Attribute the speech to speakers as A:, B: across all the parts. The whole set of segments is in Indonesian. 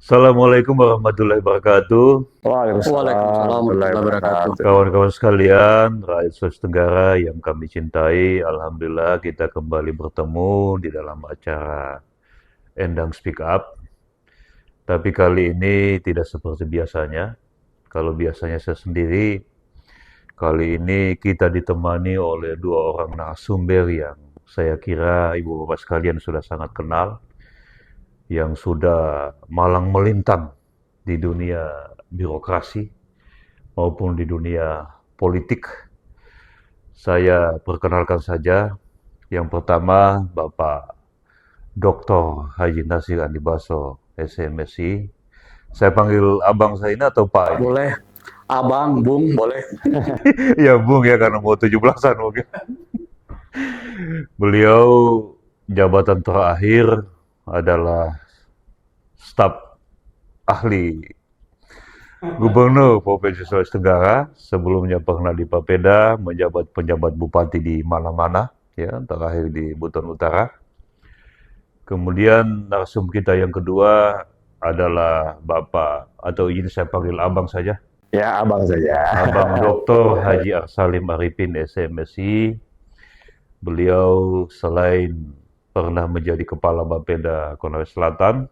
A: Assalamualaikum warahmatullahi wabarakatuh.
B: Waalaikumsalam
C: Waalaikumsalam
B: warahmatullahi
C: warahmatullahi wabarakatuh.
B: wabarakatuh.
A: Kawan-kawan sekalian, rakyat Sulawesi Tenggara yang kami cintai, Alhamdulillah kita kembali bertemu di dalam acara Endang Speak Up. Tapi kali ini tidak seperti biasanya. Kalau biasanya saya sendiri, kali ini kita ditemani oleh dua orang narasumber yang saya kira ibu bapak sekalian sudah sangat kenal, yang sudah malang melintang di dunia birokrasi maupun di dunia politik. Saya perkenalkan saja. Yang pertama, Bapak Dr. Haji Nasir Andi Baso, SMSI. Saya panggil abang saya ini atau Pak ini?
C: Boleh, abang, bung, boleh.
A: Ya Bung ya, karena mau 17-an mungkin. Beliau jabatan terakhir adalah staf ahli Gubernur Provinsi Sulawesi Tenggara. Sebelumnya pernah di Papeda, menjabat penjabat bupati di mana-mana, ya, terakhir di Buton Utara. Kemudian narsum kita yang kedua adalah Bapak, atau izin saya panggil abang saja,
B: Ya, abang saja.
A: Abang Dr. Haji Arsalim Arifin, SMSI. Beliau selain pernah menjadi Kepala Bapeda Konawe Selatan,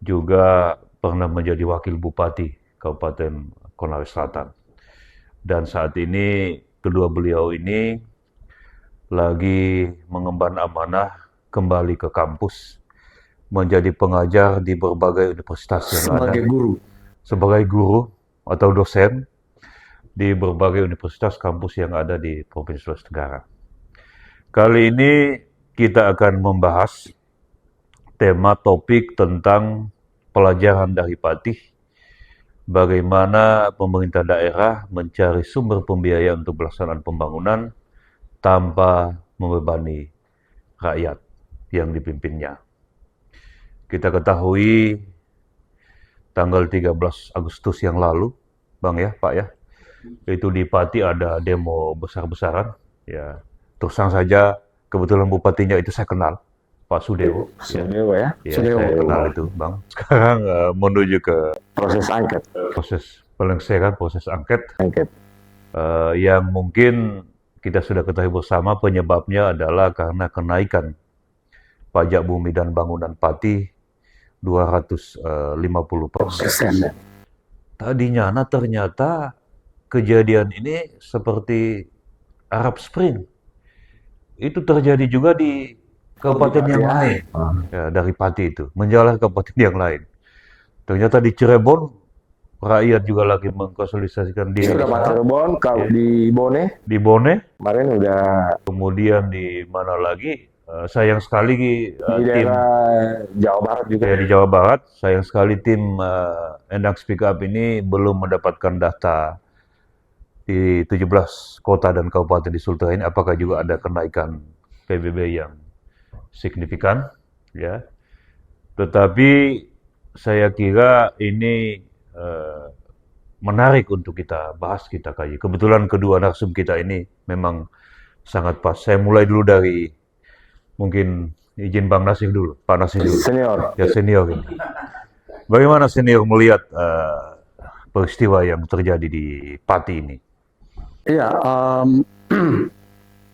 A: juga pernah menjadi Wakil Bupati Kabupaten Konawe Selatan. Dan saat ini kedua beliau ini lagi mengemban amanah kembali ke kampus, menjadi pengajar di berbagai universitas yang ada,
C: Sebagai guru.
A: sebagai guru atau dosen di berbagai universitas kampus yang ada di Provinsi Sulawesi Tenggara. Kali ini kita akan membahas tema topik tentang pelajaran dari Patih, bagaimana pemerintah daerah mencari sumber pembiayaan untuk pelaksanaan pembangunan tanpa membebani rakyat yang dipimpinnya. Kita ketahui tanggal 13 Agustus yang lalu, Bang ya, Pak ya, itu di Pati ada demo besar-besaran. Ya, terus terang saja kebetulan bupatinya itu saya kenal, Pak Sudewo.
B: Sudewo ya.
A: Ya,
C: Sudewo.
A: saya kenal itu, Bang. Sekarang menuju ke
B: Proses angket.
A: proses penyelesaian proses angket
B: Angket.
A: yang mungkin kita sudah ketahui bersama penyebabnya adalah karena kenaikan pajak bumi dan bangunan Pati 250%. Tadinya, nah ternyata kejadian ini seperti Arab Spring. Itu terjadi juga di kabupaten yang lain. Ya, dari Pati itu, menjalar ke kabupaten yang lain. Ternyata di Cirebon, rakyat juga lagi mengkonsolidasikan diri.
B: Sudah Pak Cirebon, kalau di Bone,
A: Di Bone,
B: kemarin udah
A: kemudian di mana lagi? Sayang sekali
B: di
A: tim
B: daerah Jawa Barat juga.
A: di Jawa Barat, sayang sekali tim Endang Speak Up ini belum mendapatkan data di 17 kota dan kabupaten di Sultera ini, apakah juga ada kenaikan PBB yang signifikan, ya. Tetapi saya kira ini menarik untuk kita bahas, kita kaji. Kebetulan kedua narsum kita ini memang sangat pas. Saya mulai dulu dari, mungkin izin Bang Nasir dulu, Pak Nasir dulu.
B: Senior.
A: Ya, senior ini. Bagaimana senior melihat peristiwa yang terjadi di Pati ini?
C: Iya,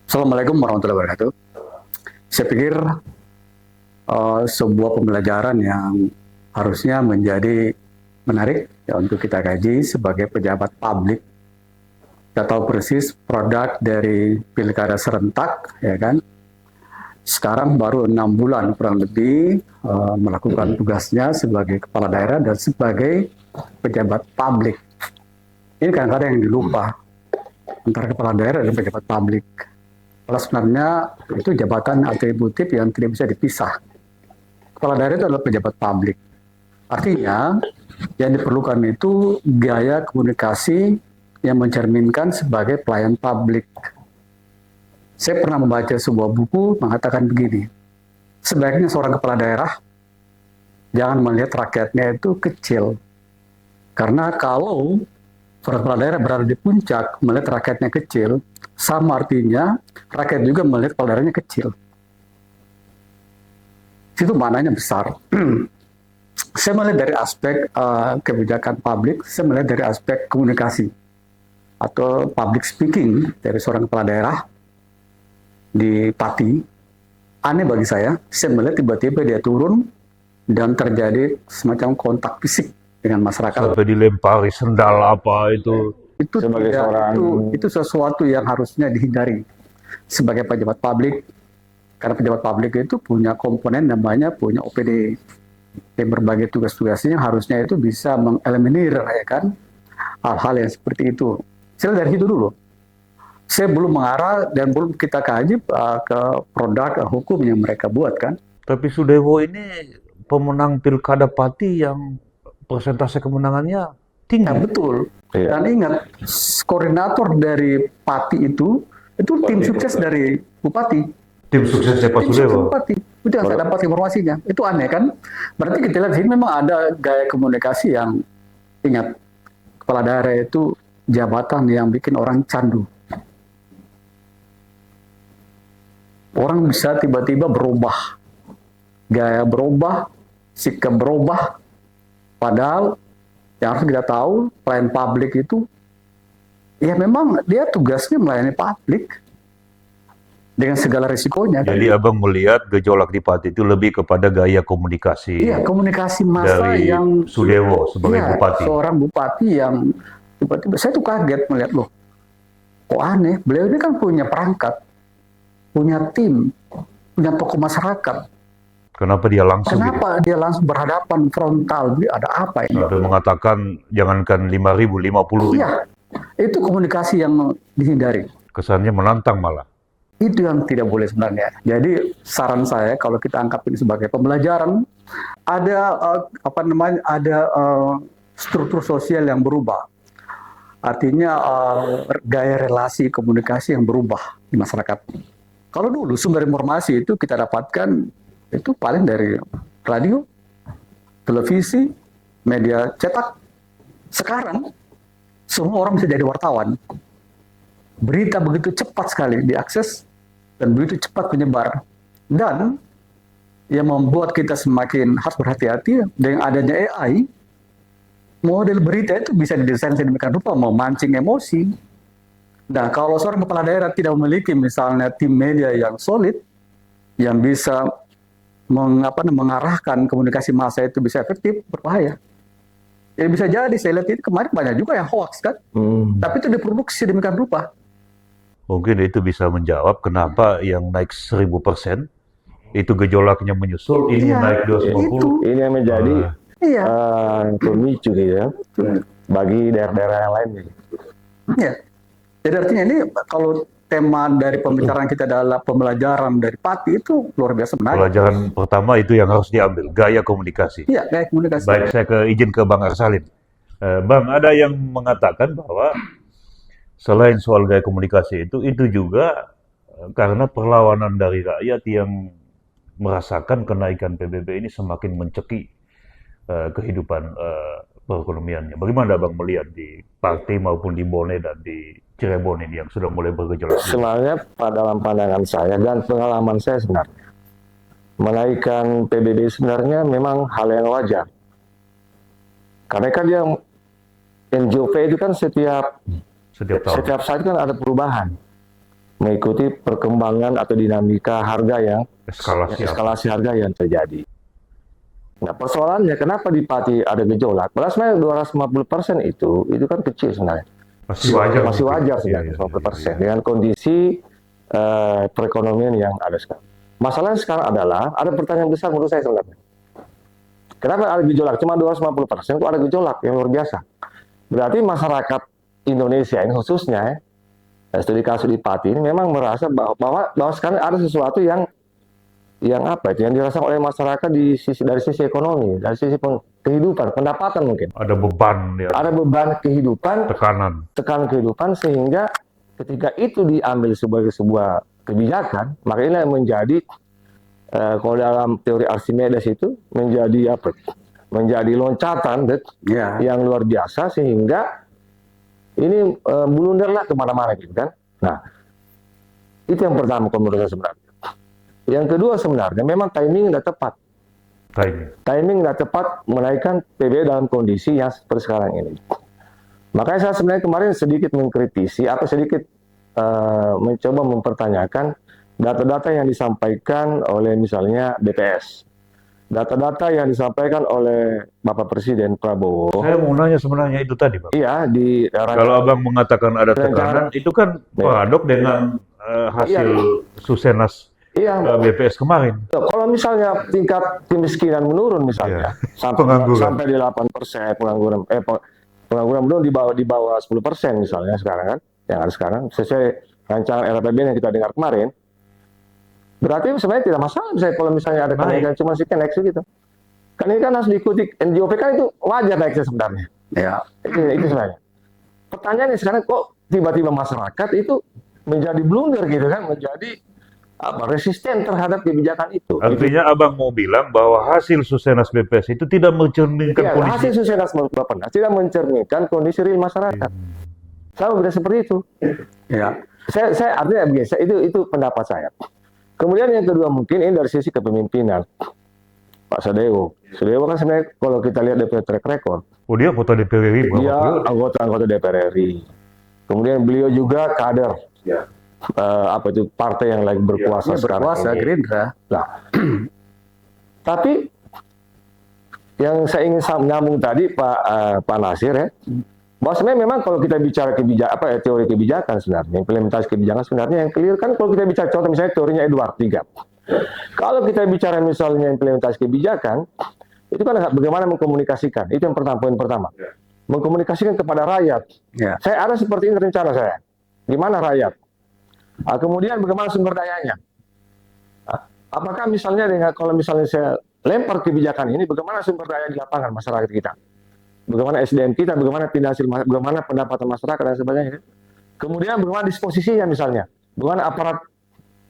C: Assalamualaikum warahmatullahi wabarakatuh. Saya pikir sebuah pembelajaran yang harusnya menjadi menarik ya untuk kita kaji sebagai pejabat publik. Kita tahu persis produk dari pilkada serentak, ya kan? Sekarang baru 6 bulan kurang lebih melakukan tugasnya sebagai kepala daerah dan sebagai pejabat publik. Ini kadang-kadang yang dilupa antara kepala daerah dan pejabat publik. Kalau sebenarnya itu jabatan atributif yang tidak bisa dipisah. Kepala daerah itu adalah pejabat publik. Artinya yang diperlukan itu gaya komunikasi yang mencerminkan sebagai pelayan publik. Saya pernah membaca sebuah buku mengatakan begini, sebaiknya seorang kepala daerah jangan melihat rakyatnya itu kecil. Karena kalau seorang kepala daerah berada di puncak melihat rakyatnya kecil, sama artinya rakyat juga melihat kepala daerahnya kecil. Itu maknanya besar. Saya melihat dari aspek kebijakan publik, saya melihat dari aspek komunikasi atau public speaking dari seorang kepala daerah di Pati. Aneh bagi saya melihat tiba-tiba dia turun dan terjadi semacam kontak fisik dengan masyarakat.
A: Sampai dilempari sendal apa itu.
C: Itu
B: Sebagai
C: tidak,
B: seorang-
C: itu sesuatu yang harusnya dihindari sebagai pejabat publik, karena pejabat publik itu punya komponen namanya punya OPD, yang berbagai tugas-tugasnya harusnya itu bisa mengeliminir ya kan hal-hal yang seperti itu. Saya dari situ dulu. Saya belum mengarah dan belum kita kaji ke produk hukum yang mereka buat kan.
A: Tapi Sudewo ini pemenang Pilkada Pati yang persentase kemenangannya tinggi.
C: Ya, betul.
B: Iya.
C: Dan ingat, koordinator dari Pati itu tim sukses dari Bupati.
A: Tim suksesnya Pak
C: Tim sukses
A: Sudewo.
C: Bupati. Itu yang saya dapat informasinya. Itu aneh kan? Berarti kita lihat sini memang ada gaya komunikasi yang, ingat, kepala daerah itu jabatan yang bikin orang candu. Orang bisa tiba-tiba berubah. Gaya berubah, sikap berubah. Padahal yang harus kita tahu, pelayan publik itu, ya memang dia tugasnya melayani publik dengan segala risikonya.
A: Jadi abang melihat gejolak di Pati itu lebih kepada gaya komunikasi
C: Iya, komunikasi massa
A: dari
C: yang
A: Sudewo sebagai
C: iya,
A: bupati.
C: seorang bupati yang tiba-tiba saya tuh kaget melihat loh, kok aneh. Beliau ini kan punya perangkat, punya tim, punya tokoh masyarakat.
A: Kenapa dia langsung gitu?
C: Kenapa dia langsung berhadapan frontal? Ada apa ini?
A: Sampai mengatakan jangankan 5.000, 50.000.
C: Iya, itu komunikasi yang dihindari.
A: Kesannya menantang malah.
C: Itu yang tidak boleh sebenarnya. Jadi saran saya kalau kita anggap ini sebagai pembelajaran, ada struktur sosial yang berubah. Artinya gaya relasi komunikasi yang berubah di masyarakat. Kalau dulu sumber informasi itu kita dapatkan itu paling dari radio, televisi, media cetak. Sekarang semua orang bisa jadi wartawan. Berita begitu cepat sekali diakses dan begitu cepat menyebar. Dan yang membuat kita semakin harus berhati-hati dengan adanya AI, model berita itu bisa didesain sedemikian rupa memancing emosi. Nah, kalau seorang kepala daerah tidak memiliki misalnya tim media yang solid, yang bisa mengarahkan komunikasi massa itu bisa efektif, berbahaya. Ya bisa jadi, saya lihat itu kemarin banyak juga yang hoax kan, tapi itu diproduksi demikian rupa.
A: Mungkin itu bisa menjawab kenapa yang naik 1000% itu gejolaknya menyusul, ini
C: Iya,
A: naik 250.
B: Ini yang menjadi
C: Iya,
B: pemicu gitu ya bagi daerah-daerah yang lain.
C: iya. Jadi artinya ini kalau tema dari pembicaraan kita adalah pembelajaran dari Pati itu luar biasa menarik.
A: Pelajaran pertama itu yang harus diambil, gaya komunikasi.
C: Iya, kayak komunikasi.
A: Baik, saya izin ke Bang Arsalin. Bang, ada yang mengatakan bahwa selain soal gaya komunikasi itu juga karena perlawanan dari rakyat yang merasakan kenaikan PBB ini semakin mencekik kehidupan perekonomiannya. Bagaimana Bang melihat di Pati maupun di Bone dan di Cirebon ini yang sudah mulai bergejolak?
B: Sebenarnya dalam pandangan saya dan pengalaman saya sebenarnya, menaikkan PBB sebenarnya memang hal yang wajar. Karena kan dia NJOP itu kan setiap
A: Setiap tahun.
B: saat kan ada perubahan, mengikuti perkembangan atau dinamika harga yang eskalasi harga yang terjadi. Nah, persoalannya kenapa di Pati ada gejolak? Padahal sebenarnya 250% itu kan kecil sebenarnya.
A: Masih wajar.
B: Masih wajar sebenarnya
A: Iya,
B: 50% dengan kondisi perekonomian yang ada sekarang. Masalahnya sekarang adalah ada pertanyaan besar menurut saya sebenarnya. Kenapa ada gejolak? Cuma 250% kok ada gejolak yang luar biasa. Berarti masyarakat Indonesia ini khususnya studi kasus di Pati ini memang merasa bahwa sekarang ada sesuatu yang dirasakan oleh masyarakat dari sisi ekonomi, dari sisi kehidupan, pendapatan mungkin.
A: Ada beban ya.
B: Ada beban kehidupan,
A: Tekanan
B: kehidupan sehingga ketika itu diambil sebagai sebuah kebijakan, maka ini yang menjadi kalau dalam teori Archimedes itu menjadi loncatan yang luar biasa sehingga ini blunderlah kemana-mana gitu kan. Nah, itu yang pertama menurut saya sebenarnya. Yang kedua sebenarnya memang timing tidak tepat. timing nggak tepat menaikkan PBB dalam kondisi yang seperti sekarang ini. Makanya saya sebenarnya kemarin sedikit mengkritisi atau sedikit mencoba mempertanyakan data-data yang disampaikan oleh misalnya BPS, data-data yang disampaikan oleh Bapak Presiden Prabowo.
A: Saya mau nanya sebenarnya itu tadi, Pak.
B: Iya, di
A: Kalau Abang mengatakan ada tekanan, itu kan paradok dengan hasil Susenas BPS kemarin.
B: Kalau misalnya tingkat kemiskinan menurun misalnya sampai di 8%, pengangguran belum di bawah 10% misalnya sekarang kan, yang ada sekarang sesuai rancangan RAPBN yang kita dengar kemarin, berarti sebenarnya tidak masalah kalau misalnya ada kenaikan cuma sedikit naik segitu. Kan ini kan harus diikuti NJOP, kan itu wajar naiknya sebenarnya. Ya, itu sebenarnya. Pertanyaannya sekarang kok tiba-tiba masyarakat itu menjadi blunder gitu kan, menjadi resisten terhadap kebijakan itu.
A: Artinya Abang mau bilang bahwa hasil Susenas BPS itu tidak mencerminkan kondisi.
B: Hasil Susenas Bapenas tidak mencerminkan kondisi real masyarakat. Saya tidak seperti itu. Ya, saya artinya biasa itu pendapat saya. Kemudian yang kedua mungkin ini dari sisi kepemimpinan Pak Sadewo. Sadewo kan sebenarnya kalau kita lihat DPR track record.
A: Oh, dia anggota DPR RI.
B: Dia anggota DPR RI. Kemudian beliau juga kader. Partai yang lagi berkuasa sekarang.
C: Berkuasa Gerindra.
B: Nah, tapi yang saya ingin nyambung tadi Pak Nasir ya, bahwa sebenarnya memang kalau kita bicara teori kebijakan sebenarnya, implementasi kebijakan sebenarnya yang clear kan kalau kita bicara contoh misalnya teorinya Edward III. Kalau kita bicara misalnya implementasi kebijakan, itu kan bagaimana mengkomunikasikan, itu yang pertama, poin pertama. Mengkomunikasikan kepada rakyat. Ya. Saya ada seperti ini rencana saya. Gimana rakyat? Kemudian bagaimana sumber dayanya? Apakah misalnya kalau misalnya saya lempar kebijakan ini, bagaimana sumber daya di lapangan masyarakat kita? Bagaimana SDM kita, bagaimana finansial, bagaimana pendapatan masyarakat dan sebagainya. Kemudian bagaimana disposisinya misalnya, bagaimana aparat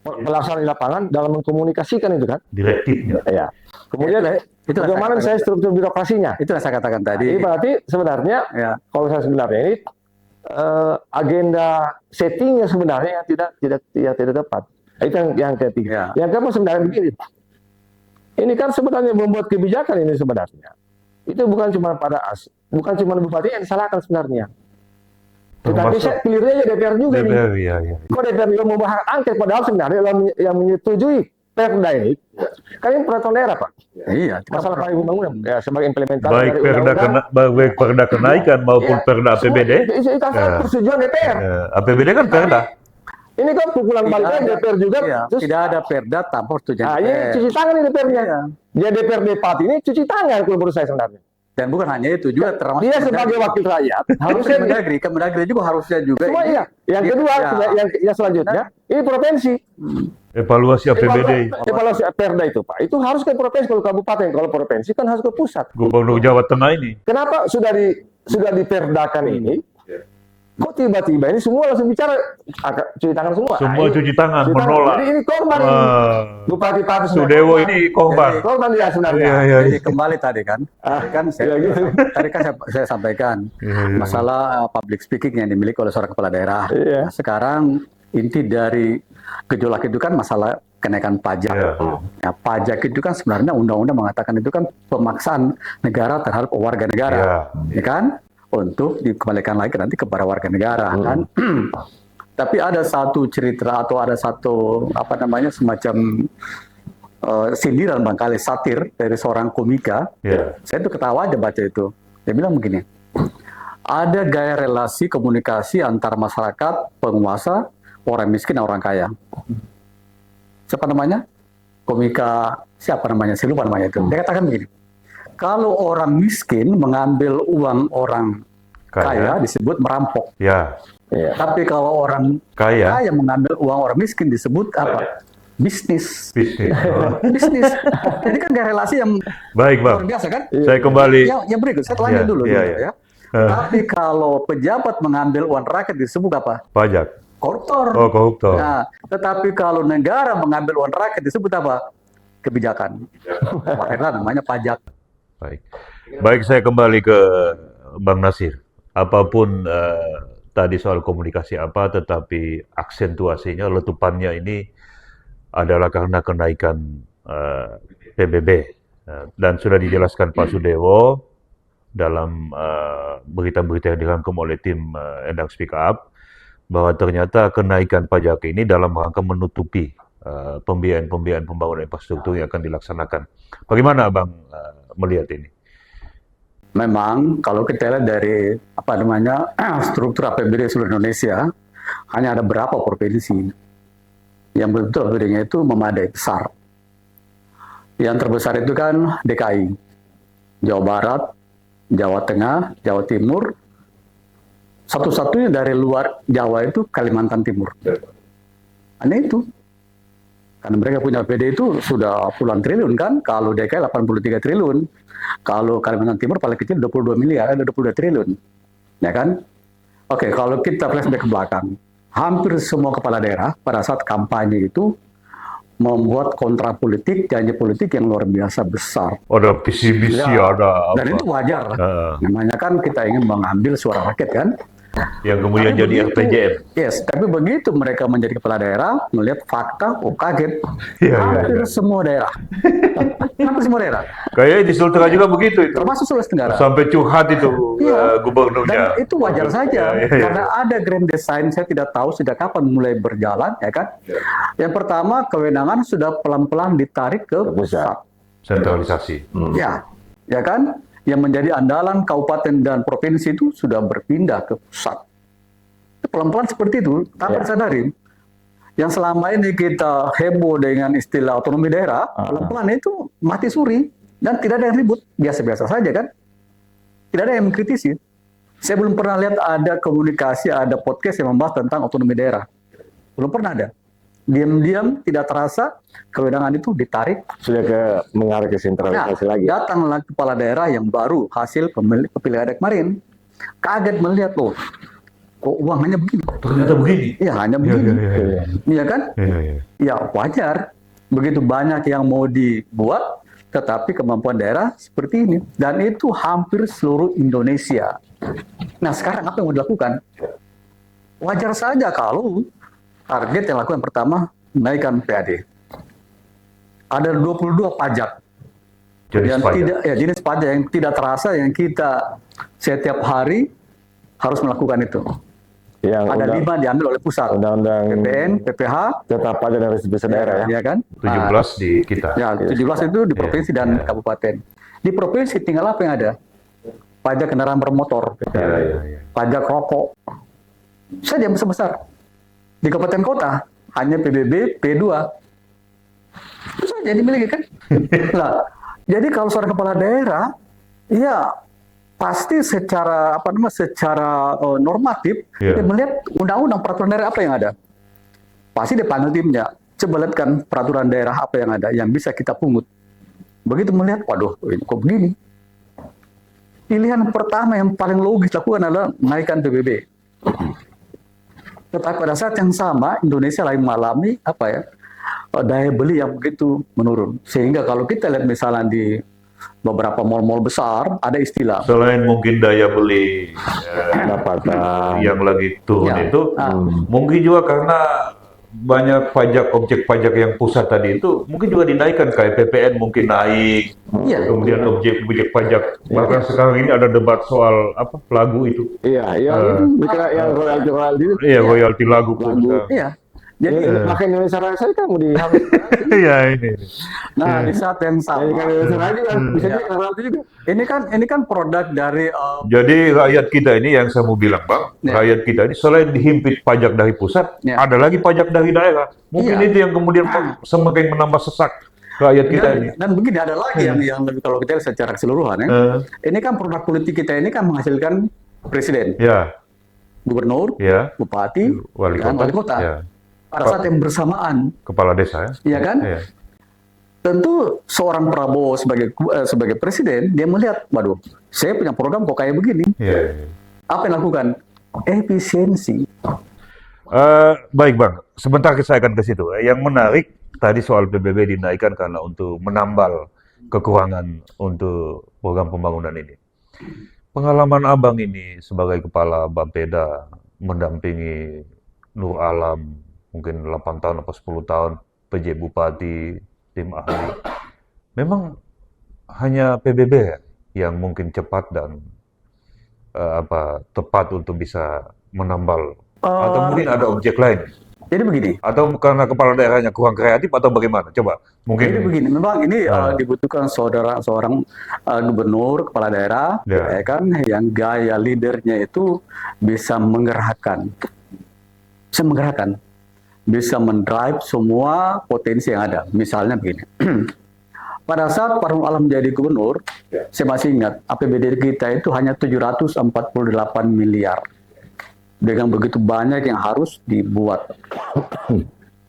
B: pelaksanaan di lapangan dalam mengkomunikasikan itu kan?
A: Direktifnya.
B: Ya. Kemudian bagaimana misalnya struktur birokrasinya?
C: Itu yang saya katakan tadi.
B: Ini berarti sebenarnya kalau saya sebenarnya ini agenda settingnya sebenarnya yang tidak tepat. Itu yang ketiga. Yang keempat sebenarnya begini. Ini kan sebenarnya membuat kebijakan ini sebenarnya. Itu bukan cuma bukan cuma bupati yang disalahkan sebenarnya. Tetapi saya clear-nya DPR juga
A: DPR,
B: nih.
A: iya.
B: Kok DPR juga mau bahas angket padahal sebenarnya yang menyetujui Perda ini kan ini peraturan daerah, Pak.
C: Iya,
B: masalah payung undang-undang ya sebagai implementasi
A: baik perda kenaikan maupun perda APBD.
B: Itu kan persetujuan DPR.
A: APBD kan perda.
B: Ini kan pukulan baliknya DPR juga.
C: Terus tidak ada perda tanpa persetujuan DPR.
B: Ini cuci tangan ini DPR-nya. Dia DPRD Pat ini cuci tangan kalau menurut saya sebenarnya.
C: Dan bukan hanya itu juga termasuk
B: dia sebagai wakil rakyat harusnya
C: Kemendagri juga harusnya juga.
B: Semua iya. Yang kedua, yang selanjutnya ini provinsi.
A: Evaluasi APBD.
B: Evaluasi Perda itu Pak. Itu harus ke provinsi kalau kabupaten, kalau provinsi kan harus ke pusat.
A: Gubernur Jawa Tengah ini.
B: Kenapa sudah diperdakan ini? Kok tiba-tiba ini semua langsung bicara cuci tangan semua?
A: Semua cuci tangan, menolak.
B: Jadi ini korban Bupati Pati
A: Sudewo ini korban.
B: Korban dia sebenarnya.
C: Jadi kembali tadi kan, tadi kan saya sampaikan masalah public speaking yang dimiliki oleh seorang kepala daerah. Sekarang inti dari gejolak itu kan masalah kenaikan pajak. Ya, pajak itu kan sebenarnya undang-undang mengatakan itu kan pemaksaan negara terhadap warga negara, ya kan? Untuk dikembalikan lagi nanti kepada warga negara kan. Tapi ada satu cerita atau ada satu semacam sindiran barangkali satir dari seorang komika. Saya tuh ketawa aja baca itu. Dia bilang begini, ada gaya relasi komunikasi antar masyarakat, penguasa, orang miskin dan orang kaya. Siapa namanya? Komika siapa namanya? Saya lupa namanya itu. Dia katakan begini, kalau orang miskin mengambil uang orang kaya disebut merampok. Tapi kalau orang kaya mengambil uang orang miskin disebut apa? Bisnis. Bisnis. Jadi kan gak relasi yang luar biasa kan?
A: Saya kembali.
C: Yang berikut, saya lanjut dulu. Ya. Tapi kalau pejabat mengambil uang rakyat disebut apa?
A: Pajak.
C: Koruptor.
A: Oh, koruptor.
C: Nah, tetapi kalau negara mengambil uang rakyat disebut apa? Kebijakan. Makanya namanya pajak.
A: Baik, saya kembali ke Bang Nasir. Apapun tadi soal komunikasi tetapi aksentuasinya, letupannya ini adalah karena kenaikan PBB Dan sudah dijelaskan Pak Sudewo dalam berita-berita yang dirangkum oleh tim Endang Speak Up bahwa ternyata kenaikan pajak ini dalam rangka menutupi pembiayaan-pembiayaan pembangunan infrastruktur yang akan dilaksanakan. Bagaimana Abang melihat ini?
C: Memang kalau kita lihat dari struktur APBD seluruh Indonesia, hanya ada berapa provinsi yang betul APBD-nya itu memadai besar. Yang terbesar itu kan DKI, Jawa Barat, Jawa Tengah, Jawa Timur. Satu-satunya dari luar Jawa itu Kalimantan Timur. Hanya itu. Karena mereka punya APBD itu sudah puluhan triliun kan, kalau DKI 83 triliun, kalau Kalimantan Timur paling kecil 22 miliar, ada 22 triliun. Ya kan? Oke, kalau kita flashback ke belakang, hampir semua kepala daerah pada saat kampanye itu membuat kontrak politik, janji politik yang luar biasa besar.
A: Ada visi misi,
C: Ya,
A: ada
C: dan
A: apa?
C: itu wajar. Namanya kan kita ingin mengambil suara rakyat kan.
A: Yang kemudian
C: Tapi
A: jadi
C: begitu-
A: RPJM.
C: Yes, tapi begitu mereka menjadi kepala daerah, melihat fakta, kaget.
A: Iya,
C: Hampir semua daerah. Hampir semua daerah.
A: Kayaknya di Sulteng juga begitu itu.
C: Termasuk Sulawesi Tenggara.
A: Sampai curhat itu
C: Iya.
A: gubernurnya.
C: Dan itu wajar saja,
A: Iya.
C: karena ada grand design, saya tidak tahu sejak kapan mulai berjalan, ya kan? Yang pertama, kewenangan sudah pelan-pelan ditarik ke pusat.
A: Sentralisasi.
C: Ya kan? Yang menjadi andalan kabupaten dan provinsi itu sudah berpindah ke pusat. Itu pelan-pelan seperti itu, tanpa disadari. Yang selama ini kita heboh dengan istilah otonomi daerah, pelan-pelan itu mati suri dan tidak ada yang ribut, biasa-biasa saja kan? Tidak ada yang mengkritisi. Saya belum pernah lihat ada komunikasi, ada podcast yang membahas tentang otonomi daerah. Belum pernah ada. Diam-diam tidak terasa kewenangan itu ditarik.
B: Sudah mengarah ke sentralisasi lagi.
C: Datanglah kepala daerah yang baru hasil pemilihan kemarin. Kaget melihat loh, kok uang hanya begini?
A: Ternyata begini.
C: Iya, hanya begini. Iya kan?
A: Iya.
C: Ya wajar. Begitu banyak yang mau dibuat, tetapi kemampuan daerah seperti ini. Dan itu hampir seluruh Indonesia. Nah sekarang apa yang mau dilakukan? Wajar saja kalau target yang lakukan pertama, menaikkan PAD. Ada 22 pajak.
A: Jenis
C: yang
A: pajak.
C: tidak, ya jenis pajak yang tidak terasa yang kita setiap hari harus melakukan itu.
B: Yang
C: Ada 5 diambil oleh pusat.
B: undang-undang
C: PPN, PPH,
B: tetap pajak dari sebesar daerah ya.
C: ya kan?
A: 17 di kita.
C: Ya, 17 itu di provinsi dan kabupaten. Di provinsi tinggal apa yang ada? Pajak kendaraan bermotor,
A: Iya.
C: pajak rokok, saja besar-besar. Di kabupaten kota hanya PBB P2. Itu saja dimiliki kan? Nah, jadi kalau seorang kepala daerah, ya pasti secara secara normatif
A: Iya.
C: dia melihat undang-undang peraturan daerah apa yang ada. Pasti dia panggil timnya, coba lihatkan peraturan daerah apa yang ada yang bisa kita pungut. Begitu melihat, waduh, ini kok begini? Pilihan pertama yang paling logis lakukan adalah menaikkan PBB. Tetapi pada saat yang sama Indonesia lagi mengalami daya beli yang begitu menurun. Sehingga kalau kita lihat misalnya di beberapa mal-mal besar ada istilah
A: Selain mungkin daya beli
B: Pendapatan.
A: yang lagi turun
C: Ya.
A: itu, mungkin juga karena banyak objek pajak yang pusat tadi itu mungkin juga dinaikkan, kayak PPN mungkin naik,
C: Iya.
A: kemudian objek pajak. Bahkan sekarang ini ada debat soal lagu itu.
B: Iya, itu yang royalti itu.
A: Iya, royalti lagu pun.
C: Iya. Jadi
B: Makin Indonesia Raya kan mau dihamil.
A: Iya ini.
C: nah di saat yang sama
B: Kan Indonesia Raya juga bisa jadi royalti juga.
C: ini kan produk dari
A: Jadi rakyat kita ini yang saya mau bilang Bang, rakyat kita ini selain dihimpit pajak dari pusat,
C: Ya.
A: ada lagi pajak dari daerah. Mungkin
C: Iya.
A: itu yang kemudian semakin menambah sesak rakyat kita ini.
C: dan begini ada lagi yang lebih kalau kita lihat secara keseluruhan ya. Ini kan produk politik kita ini kan menghasilkan presiden,
A: Ya,
C: gubernur,
A: ya,
C: bupati,
A: wali
C: dan
A: kota,
C: wali kota.
A: ya,
C: Pada saat yang bersamaan,
A: kepala desa ya.
C: ya kan?
A: Iya.
C: Tentu seorang Prabowo sebagai presiden dia melihat, waduh, saya punya program kok kayak begini.
A: Iya.
C: Apa yang lakukan? Efisiensi.
A: Baik Bang, sebentar saya akan ke situ. Yang menarik tadi soal PBB dinaikkan karena untuk menambal kekurangan untuk program pembangunan ini. Pengalaman Abang ini sebagai kepala Bapeda mendampingi Nur Alam mungkin 8 tahun atau 10 tahun, PJ Bupati, tim ahli. Memang hanya PBB ya yang mungkin cepat dan tepat untuk bisa menambal, atau
C: Eh,
A: mungkin ada objek lain,
C: jadi begini,
A: atau karena kepala daerahnya kurang kreatif atau bagaimana? Coba mungkin
C: memang ini
A: eh,
C: dibutuhkan seorang gubernur, kepala daerah,
A: ya,
C: ya kan, yang gaya leadernya itu bisa menggerakkan, bisa menggerakkan, bisa mendrive semua potensi yang ada. Misalnya begini, pada saat Pak Nurul Alam menjadi gubernur, saya masih ingat APBD kita itu hanya 748 miliar. Dengan begitu banyak yang harus dibuat.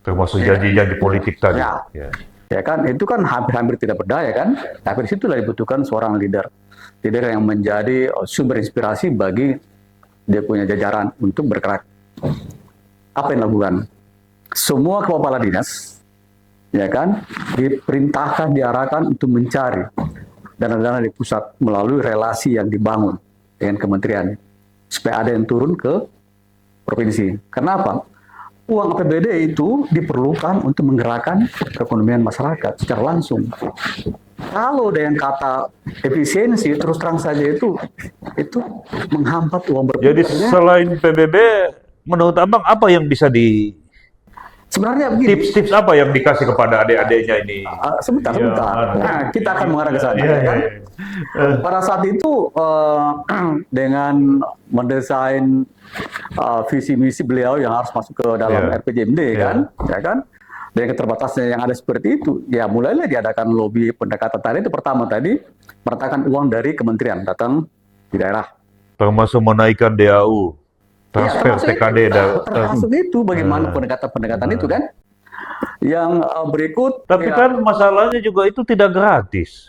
A: termasuk janji-janji politik tadi.
C: Ya,
A: Ya.
C: ya kan, itu kan hampir-hampir tidak berdaya kan. Tapi di situlah dibutuhkan seorang leader, leader yang menjadi sumber inspirasi bagi dia punya jajaran untuk bergerak. Apa yang dilakukan? Semua kepala dinas, ya kan, diperintahkan, diarahkan untuk mencari dana-dana di pusat melalui relasi yang dibangun dengan kementerian supaya ada yang turun ke provinsi. Kenapa? Uang APBD itu diperlukan untuk menggerakkan perekonomian masyarakat secara langsung. Kalau dengan kata efisiensi, terus terang saja itu menghambat uang
A: Jadi
C: berputarnya.
A: selain PBB, menurut Abang apa yang bisa
C: Sebenarnya begini,
A: tips-tips apa yang dikasih kepada adik-adiknya ini?
C: sebentar.
A: Ya,
C: Nah, kita akan mengarah ke sana.
A: Iya,
C: Ya
A: iya,
C: kan?
A: iya.
C: Pada saat itu dengan mendesain visi misi beliau yang harus masuk ke dalam
A: Iya.
C: RPJMD
A: Iya.
C: kan, ya kan, dengan keterbatasannya yang ada seperti itu, ya mulailah diadakan lobby pendekatan tadi. Itu pertama tadi meratakan uang dari kementerian datang di daerah.
A: Termasuk menaikkan DAU, transfer
C: termasuk
A: TKD
C: itu,
A: dan
C: termasuk itu bagaimana pendekatan-pendekatan itu kan. Yang berikut,
A: tapi
C: ya,
A: kan masalahnya juga itu tidak gratis.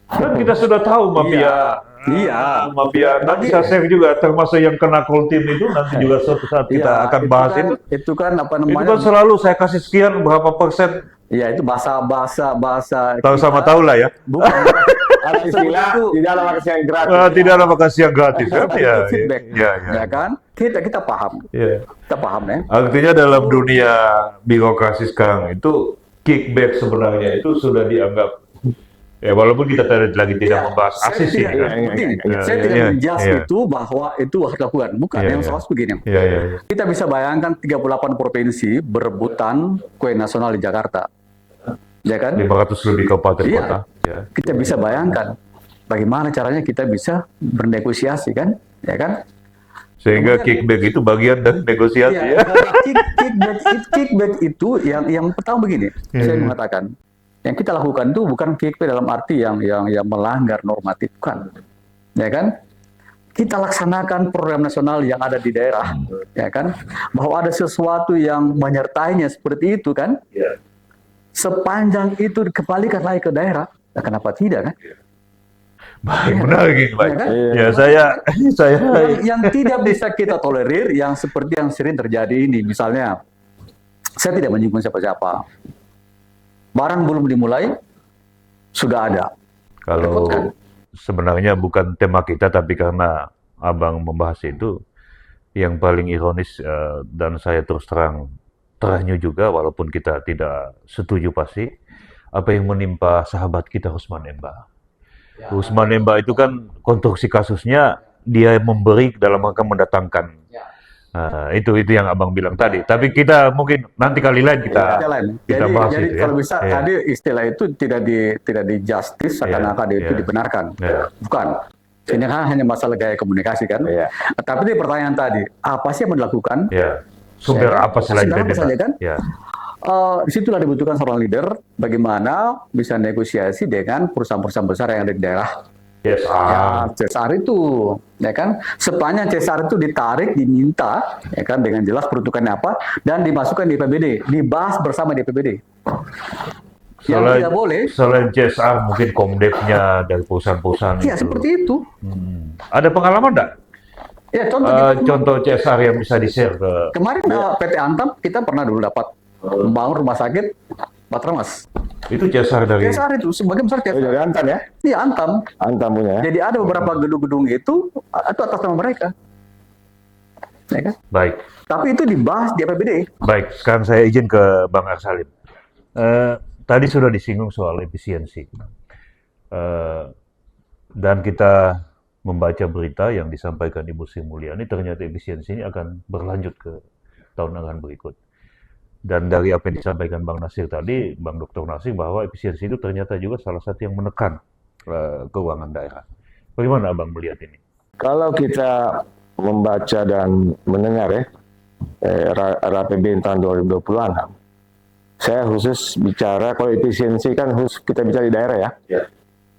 A: Kan kita sudah tahu mafia,
C: Iya.
A: mafia. Nanti saya share juga termasuk yang kena Koltim itu nanti juga suatu saat kita
C: iya,
A: akan bahas
C: kan,
A: itu.
C: itu kan apa
A: Itu
C: namanya?
A: kan selalu saya kasih sekian berapa persen.
C: Ya itu bahasa
A: Tahu sama
C: kita.
A: tahu lah ya.
C: Bukan.
B: Ada istilah di dalam makan yang gratis.
A: Tidak ada makasih yang gratis kan?
C: Itu
A: Ya,
C: feedback,
A: ya,
C: ya kan? Kita paham,
A: ya.
C: kita paham ya.
A: Artinya dalam dunia birokrasi sekarang itu kickback sebenarnya itu sudah dianggap, ya walaupun kita lagi tidak membahas ASIS
C: Saya
A: ya.
C: tidak,
A: Kan?
C: penting.
A: Ya,
C: Saya
A: ya,
C: tidak
A: ya,
C: menjas
A: ya.
C: itu bahwa itu harus dilakukan. Bukan,
A: Ya,
C: yang
A: ya.
C: soal begini.
A: Ya, ya, ya.
C: Kita bisa bayangkan 38 provinsi berebutan kue nasional di Jakarta. Ya kan?
A: 500 lebih kabupaten
C: Iya.
A: kota. Ya.
C: Kita bisa bayangkan bagaimana caranya kita bisa bernegosiasi kan? Ya kan?
A: Sehingga
C: Kemudian-
A: kickback itu bagian dari negosiasi
C: Iya,
A: ya.
C: kickback itu yang pertama begini, saya
A: Hmm.
C: mengatakan yang kita lakukan itu bukan kickback dalam arti yang melanggar normatif, kan, ya kan? Kita laksanakan program nasional yang ada di daerah, ya kan? Bahwa ada sesuatu yang menyertainya seperti itu kan? Sepanjang itu dikembalikan lagi ke daerah, ya kenapa tidak kan?
A: Baik, benar gitu, baik.
C: Ya kan?
A: Ya, saya
C: yang tidak bisa kita tolerir, yang seperti yang sering terjadi ini, misalnya, saya tidak menyinggung siapa-siapa. Barang belum dimulai, sudah ada.
A: kalau
C: Repot kan?
A: sebenarnya bukan tema kita, tapi karena Abang membahas itu, yang paling ironis dan saya terus terang terenyuh juga, walaupun kita tidak setuju pasti, apa yang menimpa sahabat kita Usman Emba. Usman Emba itu kan konstruksi kasusnya dia memberi dalam rangka mendatangkan. Itu yang Abang bilang tadi. Tapi kita mungkin nanti kali lain kita
C: Jalan.
A: kita bahas
C: Jadi
A: itu ya.
C: kalau bisa
A: Iya.
C: tadi istilah itu tidak di justice seakan-akan itu
A: iya.
C: dibenarkan.
A: Iya.
C: Bukan. Ini kan hanya masalah gaya komunikasi kan.
B: Iya.
C: Tapi ini pertanyaan tadi, apa sih yang mau dilakukan?
A: Ya. Sumber
C: Ya.
A: apa selain
C: Sumber apa
A: PBB?
C: saja kan?
A: Ya.
C: Disitulah dibutuhkan seorang leader bagaimana bisa negosiasi dengan perusahaan-perusahaan besar yang ada di daerah.
A: Yes.
C: Ya, CSR itu, ya kan? Sepanjang CSR itu ditarik, diminta, ya kan, dengan jelas peruntukannya apa, dan dimasukkan di PBD, dibahas bersama di PBD. Yang tidak boleh,
A: Selain CSR mungkin komdepnya dari perusahaan-perusahaan
C: ya
A: itu.
C: seperti itu.
A: Ada pengalaman enggak?
C: Ya contoh kita,
A: Contoh CSR yang bisa di-share ke
C: kemarin PT Antam kita pernah dulu dapat membangun rumah sakit Batramas.
A: itu CSR dari
C: CSR itu sebagai besar
B: Oh,
C: CSR.
B: jadi Antam ya?
C: Iya Antam.
B: Antam punya ya?
C: Jadi ada beberapa gedung-gedung itu atas nama mereka. Ya kan?
A: Baik.
C: Tapi itu dibahas di APBD.
A: Baik, sekarang saya izin ke Bang Arsalim. Tadi sudah disinggung soal efisiensi. Eh, dan kita membaca berita yang disampaikan Ibu Sri Mulyani, ternyata efisiensi ini akan berlanjut ke tahun akan berikut. Dan dari apa yang disampaikan Bang Nasir tadi, Bang Dr. Nasir, bahwa efisiensi itu ternyata juga salah satu yang menekan keuangan daerah. Bagaimana Abang melihat ini?
B: Kalau kita membaca dan mendengar ya, RAPBN tahun 2026, saya khusus bicara, kalau efisiensi kan khusus kita bicara di daerah ya.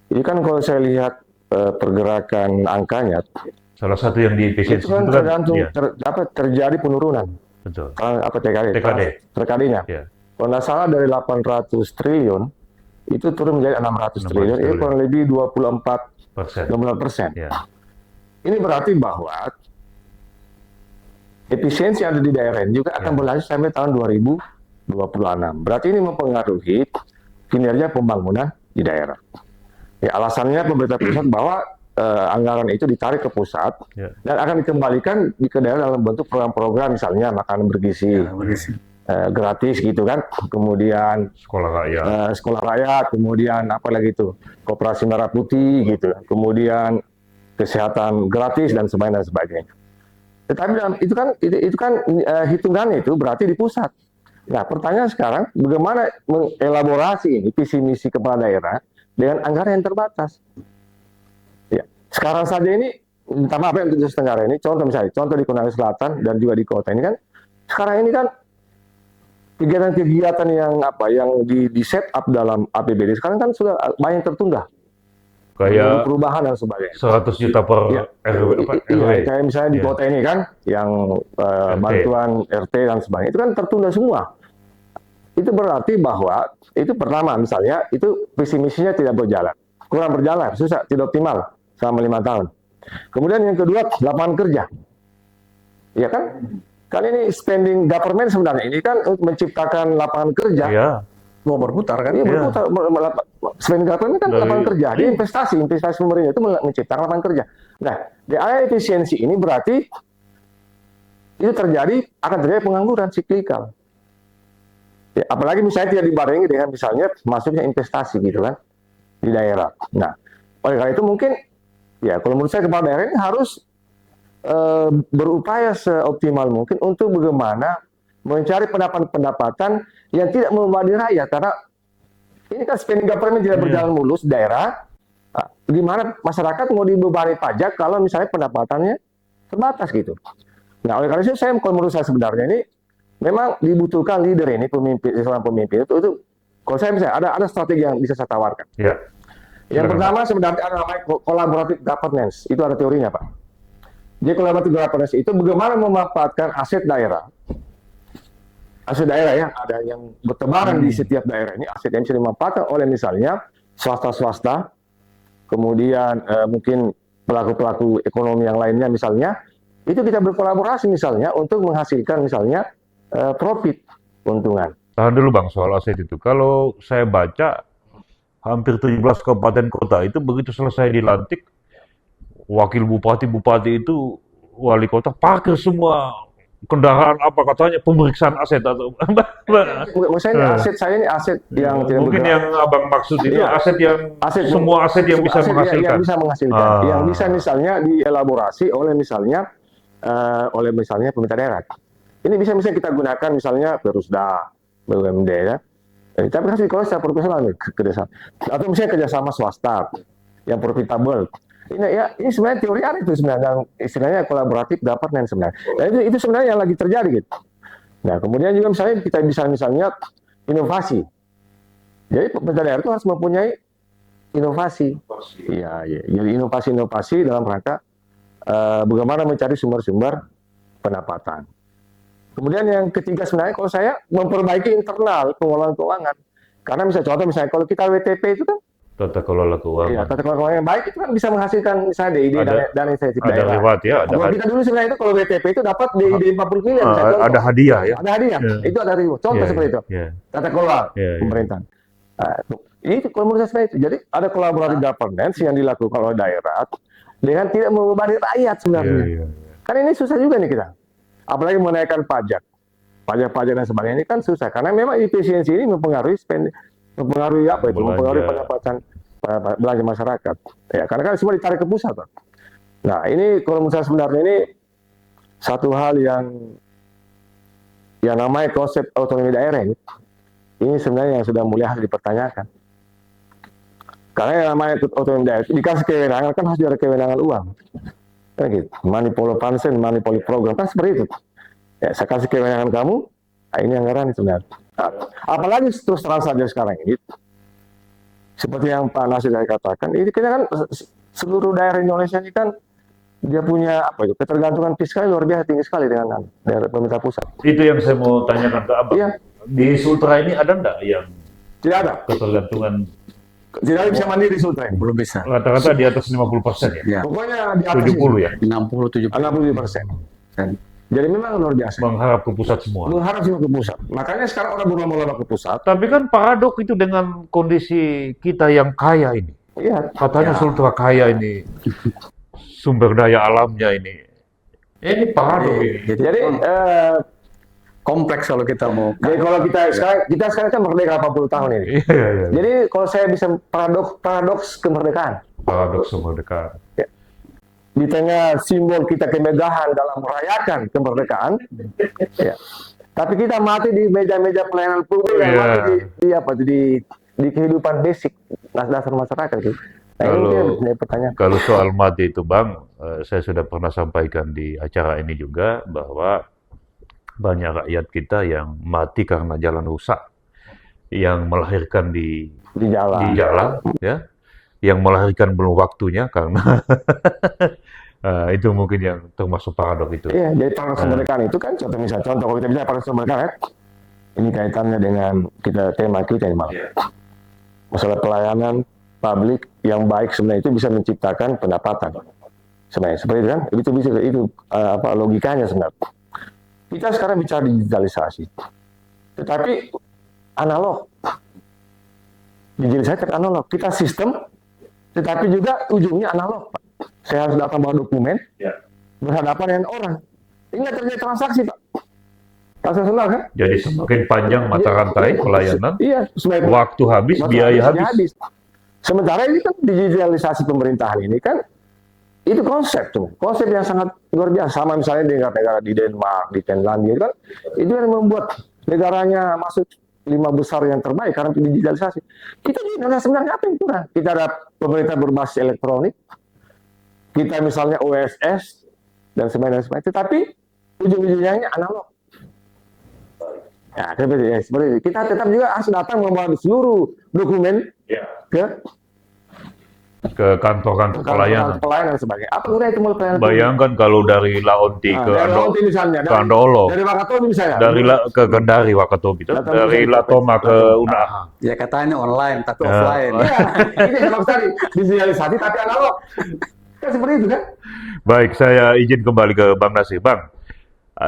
B: Ini kan kalau saya lihat pergerakan angkanya,
A: Salah satu yang di
B: itu
A: efisiensi
B: kan
A: itu kan,
B: tergantung
A: ya,
B: terjadi penurunan.
A: betul.
B: Apa
A: TKD,
B: TKD-nya.
A: ya,
B: Kalau nggak salah dari 800 triliun, itu turun menjadi 600 triliun,
A: 600
B: itu
A: triliun
B: kurang lebih
A: persen.
B: 24%.
A: Ya,
B: Ini berarti bahwa efisiensi yang ada di daerah ini juga akan
A: ya,
B: berlanjut sampai tahun 2026. Berarti ini mempengaruhi kinerja pembangunan di daerah. Ya, alasannya pemerintah pusat bahwa anggaran itu ditarik ke pusat
A: ya.
B: dan akan dikembalikan ke daerah dalam bentuk program-program, misalnya makanan bergizi, gratis gitu kan, kemudian
A: Sekolah rakyat.
B: sekolah rakyat, kemudian apa lagi itu, koperasi merah putih gitu, kemudian kesehatan gratis dan sebagainya. Tetapi itu kan hitungannya itu berarti di pusat. Nah, pertanyaan sekarang bagaimana mengelaborasi ini visi misi kepala daerah dengan anggaran yang terbatas. Ya, sekarang saja ini, minta maaf ya untuk Sulawesi Tenggara ini, contoh di Konawe Selatan dan juga di kota ini kan, sekarang ini kan kegiatan-kegiatan yang di set up dalam APBD sekarang kan sudah banyak tertunda.
A: Kayak
B: Perubahan dan sebagainya.
A: 100 juta per
B: Ya,
A: RW,
B: iya, kayak misalnya di
A: Ya.
B: kota ini kan, yang bantuan RT dan sebagainya, itu kan tertunda semua. Itu berarti bahwa itu pertama misalnya itu visi misinya tidak berjalan, kurang berjalan, susah, tidak optimal selama 5 tahun. Kemudian yang kedua, lapangan kerja, ya kan? Kan ini spending government sebenarnya ini kan untuk menciptakan lapangan kerja.
A: Ya,
C: Mau berputar kan?
B: Iya, berputar. Spending government kan lapangan kerja. Dia investasi pemerintah itu menciptakan lapangan kerja. Nah, di area efisiensi ini berarti itu akan terjadi pengangguran siklikal. Ya, apalagi misalnya tidak dibarengi dengan misalnya masuknya investasi gitu kan di daerah. Nah, oleh karena itu mungkin ya kalau menurut saya kepala daerah ini harus berupaya seoptimal mungkin untuk bagaimana mencari pendapatan yang tidak membebani rakyat, karena ini kan spending government tidak berjalan mulus di daerah. Nah, gimana masyarakat mau dibebani pajak kalau misalnya pendapatannya terbatas gitu. Nah, oleh karena itu kalau menurut saya sebenarnya ini memang dibutuhkan leader ini, seorang pemimpin itu kalau saya misalnya ada strategi yang bisa saya tawarkan.
A: ya.
B: Yang pertama sebenarnya ada namanya collaborative governance, itu ada teorinya Pak. Jadi collaborative governance itu bagaimana memanfaatkan aset daerah ya, ada yang bertebaran di setiap daerah ini, aset yang bisa dimanfaatkan oleh misalnya swasta, kemudian mungkin pelaku-pelaku ekonomi yang lainnya misalnya, itu kita berkolaborasi misalnya untuk menghasilkan misalnya profit, keuntungan.
A: Tahan dulu Bang soal aset itu. Kalau saya baca hampir 17 kabupaten kota itu begitu selesai dilantik, wakil bupati itu wali kota parkir semua kendaraan apa katanya pemeriksaan aset atau
B: Maksudnya aset saya ini aset yang tidak
A: mungkin
B: bergerak.
A: yang abang maksud itu
B: Iya.
A: semua aset yang bisa menghasilkan.
B: Yang bisa menghasilkan, yang bisa misalnya dielaborasi oleh misalnya pemerintah daerah. Ini bisa kita gunakan misalnya Perusda, BUMD ya. Tapi harus dikelola secara profesional nih, kerjasama. Atau misalnya kerjasama swasta yang profitable. Ini sebenarnya teori ada itu sebenarnya, yang istilahnya kolaboratif governance sebenarnya. Dan itu sebenarnya yang lagi terjadi gitu. Nah, kemudian juga misalnya kita bisa misalnya inovasi. Jadi pemerintah daerah itu harus mempunyai inovasi. Iya. Jadi inovasi dalam rangka bagaimana mencari sumber-sumber pendapatan. Kemudian yang ketiga sebenarnya kalau saya memperbaiki internal pengelolaan keuangan. Karena misalnya kalau kita WTP itu kan
A: Tata kelola keuangan.
B: Iya, tata kelola keuangan yang baik itu kan bisa menghasilkan misalnya DID dan insentif
A: ada
B: daerah.
A: lewat ya, ada
B: Kalau kita dulu sebenarnya itu kalau WTP itu dapat DID 40 miliar.
A: ada hadiah ya.
B: Ada hadiah. Itu ada contoh seperti itu. Tata kelola pemerintahan. Ini kalau menurut saya itu. Jadi ada kolaborasi governance yang dilakukan oleh daerah dengan tidak membebani rakyat sebenarnya. Kan ini susah juga nih kita. Apalagi menaikkan pajak dan sebagainya ini kan susah karena memang efisiensi ini mempengaruhi pendapatan belanja masyarakat. Ya, karena kan semua ditarik ke pusat, Pak. Nah, ini kalau menurut saya sebenarnya ini satu hal yang namanya konsep otonomi daerah ini sebenarnya yang sudah mulai harus dipertanyakan. Karena yang namanya otonomi daerah itu dikasih kewenangan kan harus ada kewenangan uang. Kan gitu. Monopoli pansen, monopoli program kan seperti itu. Ya, saya kasih kewenangan kamu, nah ini anggaran sebenarnya. Nah, apalagi terus terang saja sekarang ini, seperti yang Pak Nasir tadi katakan, ini kita kan seluruh daerah Indonesia ini kan dia punya apa itu ketergantungan fiskal luar biasa tinggi sekali dengan daerah pemerintah pusat.
A: Itu yang saya mau tanyakan ke Abang.
B: Iya.
A: Di Sultra ini ada nggak yang
B: Tidak ada.
A: ketergantungan
B: Tidak bisa mandiri Sultra ini.
C: Belum bisa.
A: rata-rata di atas 50% ya?
C: Ya,
B: Pokoknya di atas
A: 70 ya?
C: 60-70%.
B: 60%. Jadi memang luar biasa.
A: Mengharap ke pusat semua.
B: Mengharap semua ke pusat. Makanya sekarang orang berlomba-lomba ke pusat.
A: Tapi kan paradok itu dengan kondisi kita yang kaya ini.
B: Iya.
A: Katanya
C: Ya.
A: Sultra kaya ini, sumber daya alamnya ini. Ini paradok ini.
B: Jadi
C: Kompleks kalau kita mau.
B: jadi kalau kita sekarang kan merdeka 80 tahun ini.
A: Iya, iya.
B: Jadi kalau saya bisa paradoks kemerdekaan.
A: Paradok kemerdekaan.
B: Di tengah simbol kita kemegahan dalam merayakan kemerdekaan, ya. Tapi kita mati di meja-meja pelayanan publik, yang
A: Iya.
B: mati di kehidupan basic dasar masyarakat gitu. Nah, ini
A: Kalau-
B: yang saya pertanyaan.
A: Kalau soal mati itu Bang, saya sudah pernah sampaikan di acara ini juga bahwa banyak rakyat kita yang mati karena jalan rusak, yang melahirkan di
B: Di jalan.
A: jalan, ya, yang melahirkan belum waktunya karena itu mungkin yang termasuk paradok itu.
B: Iya, jadi paradoks kemerdekaan itu kan contoh kalau kita bicara paradoks kemerdekaan ya, ini kaitannya dengan tema kita ini malam. Masalah pelayanan publik yang baik sebenarnya itu bisa menciptakan pendapatan. Sebenarnya seperti itu kan, itu bisa logikanya sebenarnya. Kita sekarang bicara digitalisasi, tetapi analog. Digitalisasi tapi analog. Kita sistem, tetapi juga ujungnya analog, Pak. Saya harus datang bawa dokumen, berhadapan dengan orang. Ini nggak terjadi transaksi, Pak. Transaksional kan?
A: Jadi semakin panjang mata rantai pelayanan,
B: Iya, semakin
A: waktu habis, biaya habis.
B: Sementara ini kan digitalisasi pemerintahan ini kan itu konsep yang sangat luar biasa. Sama misalnya di negara-negara di Denmark, di Finlandia itu kan itu yang membuat negaranya masuk 5 besar yang terbaik karena digitalisasi. Kita di Indonesia sebenarnya apa yang kurang? Kita ada pemerintah berbasis elektronik, kita misalnya OSS dan sebagainya, tetapi ujung-ujungnya ini analog. Ya, seperti itu. Kita tetap juga harus datang membawa seluruh dokumen
A: Ke kantor-kantor pelayanan.
B: pelayanan dan sebagainya. Apa gunanya itu pelayanan?
A: Bayangkan kalau dari Laonti ke
B: dari Laonti misalnya,
A: ke Andolo,
B: dari Wakatobi misalnya.
A: ke Kendari Wakatobi, dari Latoma ke Unaha.
C: Ya katanya online tapi
A: Ya.
C: offline.
B: Iya, ini kalau tadi digitalisasi tapi analog. Kan seperti itu kan?
A: Baik, saya izin kembali ke Bang Nasir. Bang,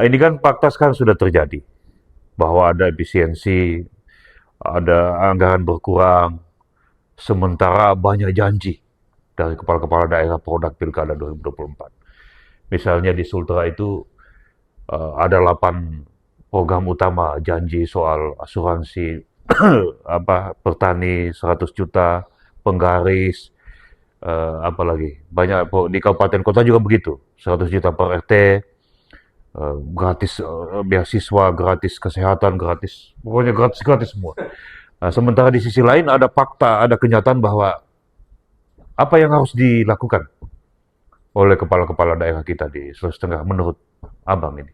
A: ini kan fakta sekarang sudah terjadi bahwa ada efisiensi, ada anggaran berkurang, sementara banyak janji dari kepala-kepala daerah produk Pilkada 2024. Misalnya di Sultra itu ada 8 program utama janji soal asuransi petani 100 juta, penggaris, apalagi banyak di kabupaten kota juga begitu, 100 juta per RT, gratis beasiswa, gratis kesehatan, gratis, pokoknya gratis semua. Nah, sementara di sisi lain ada fakta, ada kenyataan bahwa apa yang harus dilakukan oleh kepala-kepala daerah kita di Sulawesi Tengah menurut Abang ini?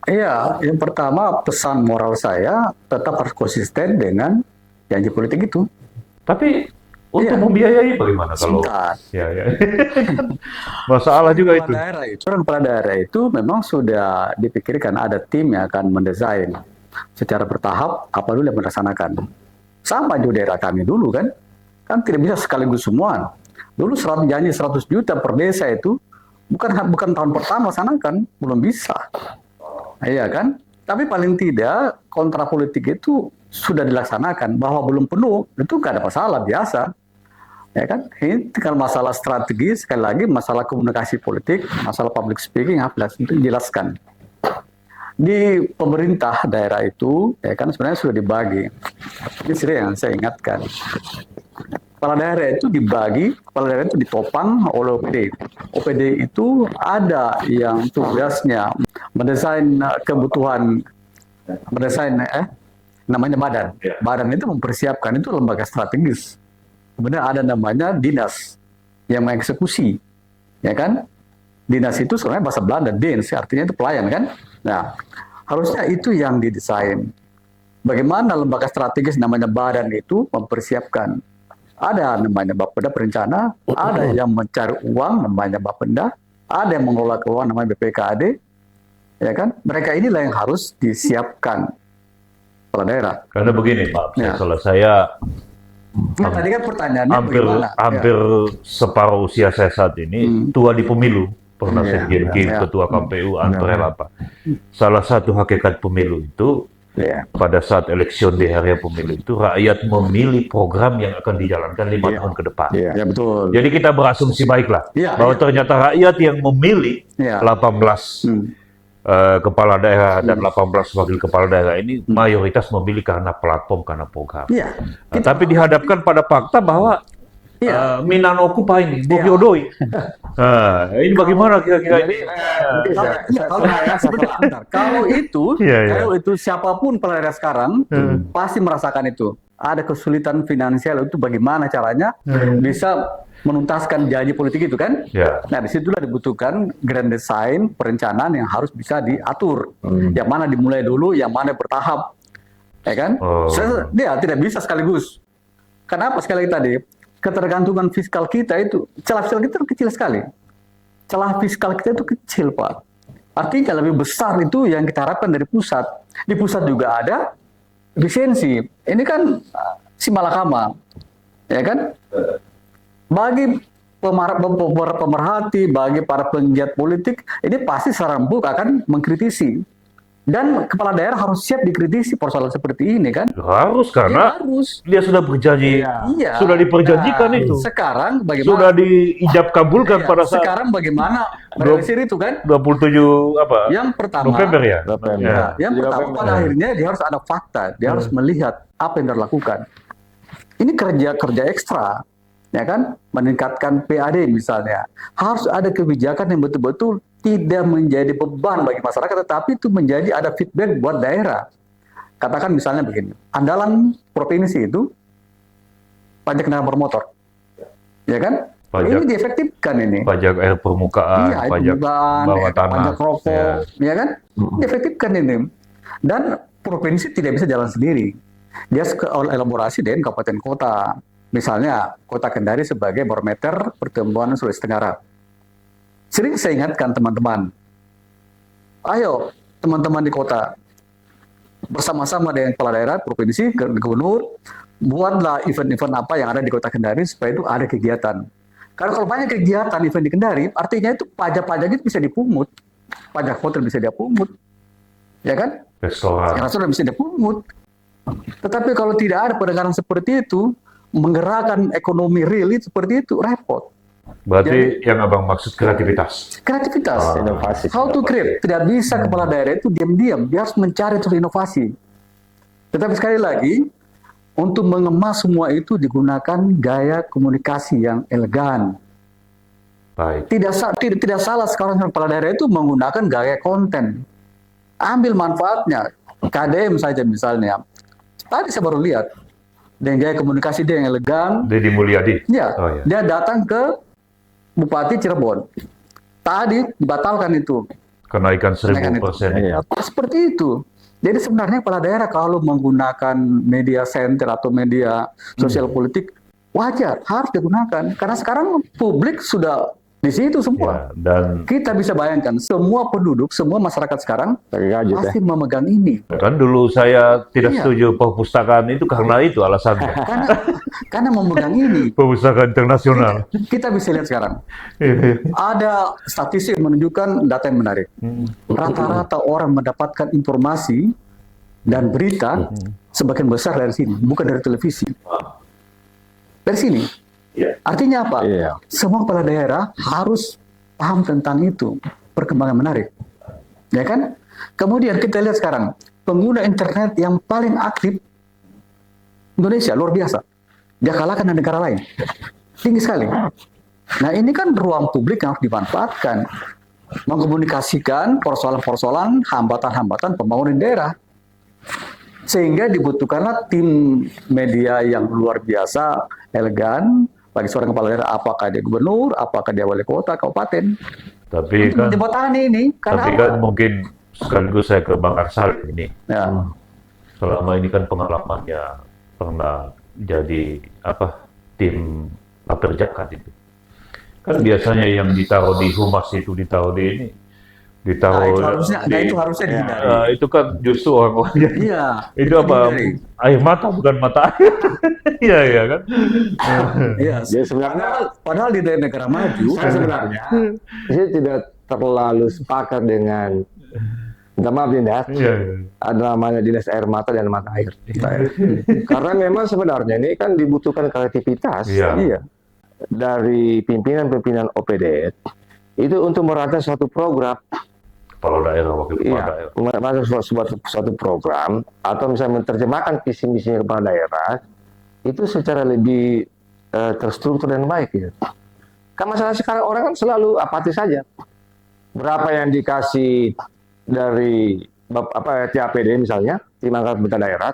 C: Iya, yang pertama pesan moral saya tetap harus konsisten dengan janji politik itu.
A: Tapi untuk
C: Iya.
A: membiayai bagaimana kalau?
C: Sebentar.
A: Ya. Masalah juga itu.
C: Kepala daerah itu memang sudah dipikirkan ada tim yang akan mendesain secara bertahap apa dulu yang melaksanakan. Sama di daerah kami dulu kan tidak bisa sekaligus semua. Dulu janji 100 juta per desa itu bukan tahun pertama laksanakan, belum bisa. Iya kan? Tapi paling tidak kontrak politik itu sudah dilaksanakan bahwa belum penuh itu nggak ada masalah biasa. Ya kan? Ini tinggal masalah strategi, sekali lagi masalah komunikasi politik, masalah public speaking harus dijelaskan. Di pemerintah daerah itu ya kan sebenarnya sudah dibagi. Ini sering yang saya ingatkan. kepala daerah itu dibagi, kepala daerah itu ditopang oleh OPD. OPD itu ada yang tugasnya mendesain kebutuhan, mendesain namanya badan. Badan itu mempersiapkan, itu lembaga strategis. Kemudian ada namanya dinas yang mengeksekusi, ya kan? Dinas itu sebenarnya bahasa Belanda, Dienst, artinya itu pelayan kan? Nah, harusnya itu yang didesain. Bagaimana lembaga strategis namanya badan itu mempersiapkan. Ada namanya Bapeda Perencana, ada yang mencari uang namanya Bapenda, ada yang mengelola keuangan namanya BPKAD, ya kan? Mereka inilah yang harus disiapkan kepala daerah.
A: Karena begini, Pak,
C: Ya.
A: saya
C: Nah, tadi kan pertanyaannya
A: hampir
C: bagaimana?
A: hampir separuh usia saya saat ini tua di pemilu. Pernah
B: Iya,
A: sekjen
C: iya.
A: ketua KPU Antrel apa. Salah satu hakikat pemilu itu
B: Iya.
A: pada saat election di hari pemilu itu rakyat memilih program yang akan dijalankan 5 tahun ke depan.
B: Iya.
C: Ya betul.
A: Jadi kita berasumsi baiklah
C: Iya,
A: bahwa
C: iya.
A: ternyata rakyat yang memilih
C: Iya.
A: 18 kepala daerah dan 18 wakil kepala daerah ini mayoritas memilih karena platform, karena program.
C: Iya.
A: Nah, tapi dihadapkan pada fakta bahwa
C: Iya.
A: Minanoku Pak ini, Bokyodoi. Nah, ini bagaimana kira-kira ini?
C: Kalau itu,
A: Iya, iya.
C: kalau itu siapapun kepala daerah sekarang pasti merasakan itu. Ada kesulitan finansial itu bagaimana caranya bisa menuntaskan janji politik itu kan?
A: Ya.
C: Nah disitulah dibutuhkan grand design perencanaan yang harus bisa diatur. Yang mana dimulai dulu, yang mana bertahap, ya kan?
A: Oh.
C: Dia tidak bisa sekaligus. Kenapa sekali lagi tadi? Ketergantungan fiskal kita itu, celah fiskal kita kecil sekali. Celah fiskal kita itu kecil, Pak. Artinya lebih besar itu yang kita harapkan dari pusat. Di pusat juga ada efisiensi. Ini kan si malakama, ya kan? Bagi pemerhati, bagi para penggiat politik, ini pasti secara empuk akan mengkritisi. Dan kepala daerah harus siap dikritisi persoalan seperti ini kan?
A: Harus karena
C: Ya, harus.
A: dia sudah berjanji,
C: Iya.
A: sudah diperjanjikan
C: Nah,
A: itu,
C: Sekarang bagaimana?
A: sudah diijab kabulkan
C: Iya,
A: pada saat
C: sekarang bagaimana merealisir itu kan?
A: 27 apa?
C: Yang pertama,
A: November ya.
B: November.
A: Ya.
C: nah, yang
B: 7
C: pertama
B: November.
C: pada akhirnya dia harus ada fakta, dia harus melihat apa yang dilakukan. Ini kerja ekstra, ya kan? Meningkatkan PAD misalnya. Harus ada kebijakan yang betul-betul tidak menjadi beban bagi masyarakat, tetapi itu menjadi ada feedback buat daerah. Katakan misalnya begini, andalan provinsi itu pajak kendaraan bermotor, ya kan?
A: Pajak.
C: Ini diefektifkan ini.
A: Pajak air permukaan,
C: Iya,
A: pajak
C: permukaan,
A: bawah tanah.
C: pajak rokok, ya kan? Diefektifkan ini. Dan provinsi tidak bisa jalan sendiri. Dia elaborasi dengan kabupaten kota. Misalnya, kota Kendari sebagai barometer pertumbuhan Sulawesi Tenggara. Sering saya ingatkan teman-teman, ayo teman-teman di kota, bersama-sama dengan kepala daerah, provinsi, gubernur, buatlah event-event apa yang ada di kota Kendari supaya itu ada kegiatan. Karena kalau banyak kegiatan event di Kendari, artinya itu pajak-pajak itu bisa dipungut. Pajak hotel bisa dipungut. Ya kan?
A: Restoran.
C: Restoran bisa dipungut. Tetapi kalau tidak ada pendengaran seperti itu, menggerakkan ekonomi real itu seperti itu, repot.
A: Berarti yang abang maksud kreativitas.
C: Kreativitas.
B: Inovasi.
C: How to create. Tidak bisa kepala daerah itu diam-diam. Dia harus mencari terus inovasi. Tetapi sekali lagi, untuk mengemas semua itu digunakan gaya komunikasi yang elegan.
A: Baik.
C: Tidak salah sekarang kepala daerah itu menggunakan gaya konten. Ambil manfaatnya. KDM saja misalnya. Tadi saya baru lihat. Dengan gaya komunikasi dia yang elegan.
A: Deddy Mulyadi.
C: Ya,
A: Oh, ya.
C: dia datang ke Bupati Cirebon. Tadi dibatalkan itu.
A: Kenaikan 1000%.
B: Iya.
C: Seperti itu. Jadi sebenarnya kepala daerah kalau menggunakan media center atau media sosial politik wajar, harus digunakan. Karena sekarang publik sudah di situ semua.
A: Ya, dan
C: Kita bisa bayangkan semua penduduk, semua masyarakat sekarang
B: Lagi gadget ya.
C: pasti memegang ini.
A: kan dulu saya tidak
C: Iya.
A: setuju perpustakaan itu karena itu alasannya.
C: Karena memegang ini.
A: Perpustakaan internasional.
C: Kita bisa lihat sekarang. Ada statistik yang menunjukkan data yang menarik. Rata-rata orang mendapatkan informasi dan berita sebagian besar dari sini, bukan dari televisi. Dari sini. Artinya apa?
B: Iya.
C: Semua kepala daerah harus paham tentang itu. Perkembangan menarik. Ya kan? Kemudian kita lihat sekarang, pengguna internet yang paling aktif Indonesia, luar biasa. dia kalahkan dengan negara lain. Tinggi sekali. Nah ini kan ruang publik yang harus dimanfaatkan. Mengkomunikasikan persoalan-persoalan, hambatan-hambatan pembangunan daerah. Sehingga dibutuhkanlah tim media yang luar biasa, elegan, bagi seorang kepala daerah, apakah dia gubernur, apakah dia wali kota, kabupaten.
A: Tapi
C: Untuk
A: kan,
C: menjembatani ini, karena
A: tapi
C: apa?
A: kan mungkin sekaligus saya ke Bang Arsal ini.
C: Ya,
A: Selama ini kan pengalamannya pernah jadi tim Laperjakat itu. Kan biasanya yang ditaruh di humas itu ditaruh di ini, ditaruh
C: itu harusnya dihindari.
A: itu kan justru orang-orang yang
C: Iya,
A: itu apa
C: dihindari.
A: air mata bukan mata air. Iya iya kan.
C: Iya,
B: Jadi sebenarnya
C: padahal di negara maju
B: saya sebenarnya saya tidak terlalu sepakat dengan, minta maaf Dinda,
A: Iya iya.
B: ada namanya dinas air mata dan mata air. Karena memang sebenarnya ini kan dibutuhkan kreativitas
A: Iya.
B: dari pimpinan-pimpinan OPD itu untuk merancang suatu program,
A: Kepala daerah, wakil kepala
B: iya,
A: daerah.
B: merancang suatu program atau misalnya menerjemahkan visi misinya kepala daerah itu secara lebih terstruktur dan baik gitu. Kan masalah sekarang orang kan selalu apatis saja. Berapa yang dikasih dari TAPD misalnya, tim anggaran pemerintah daerah.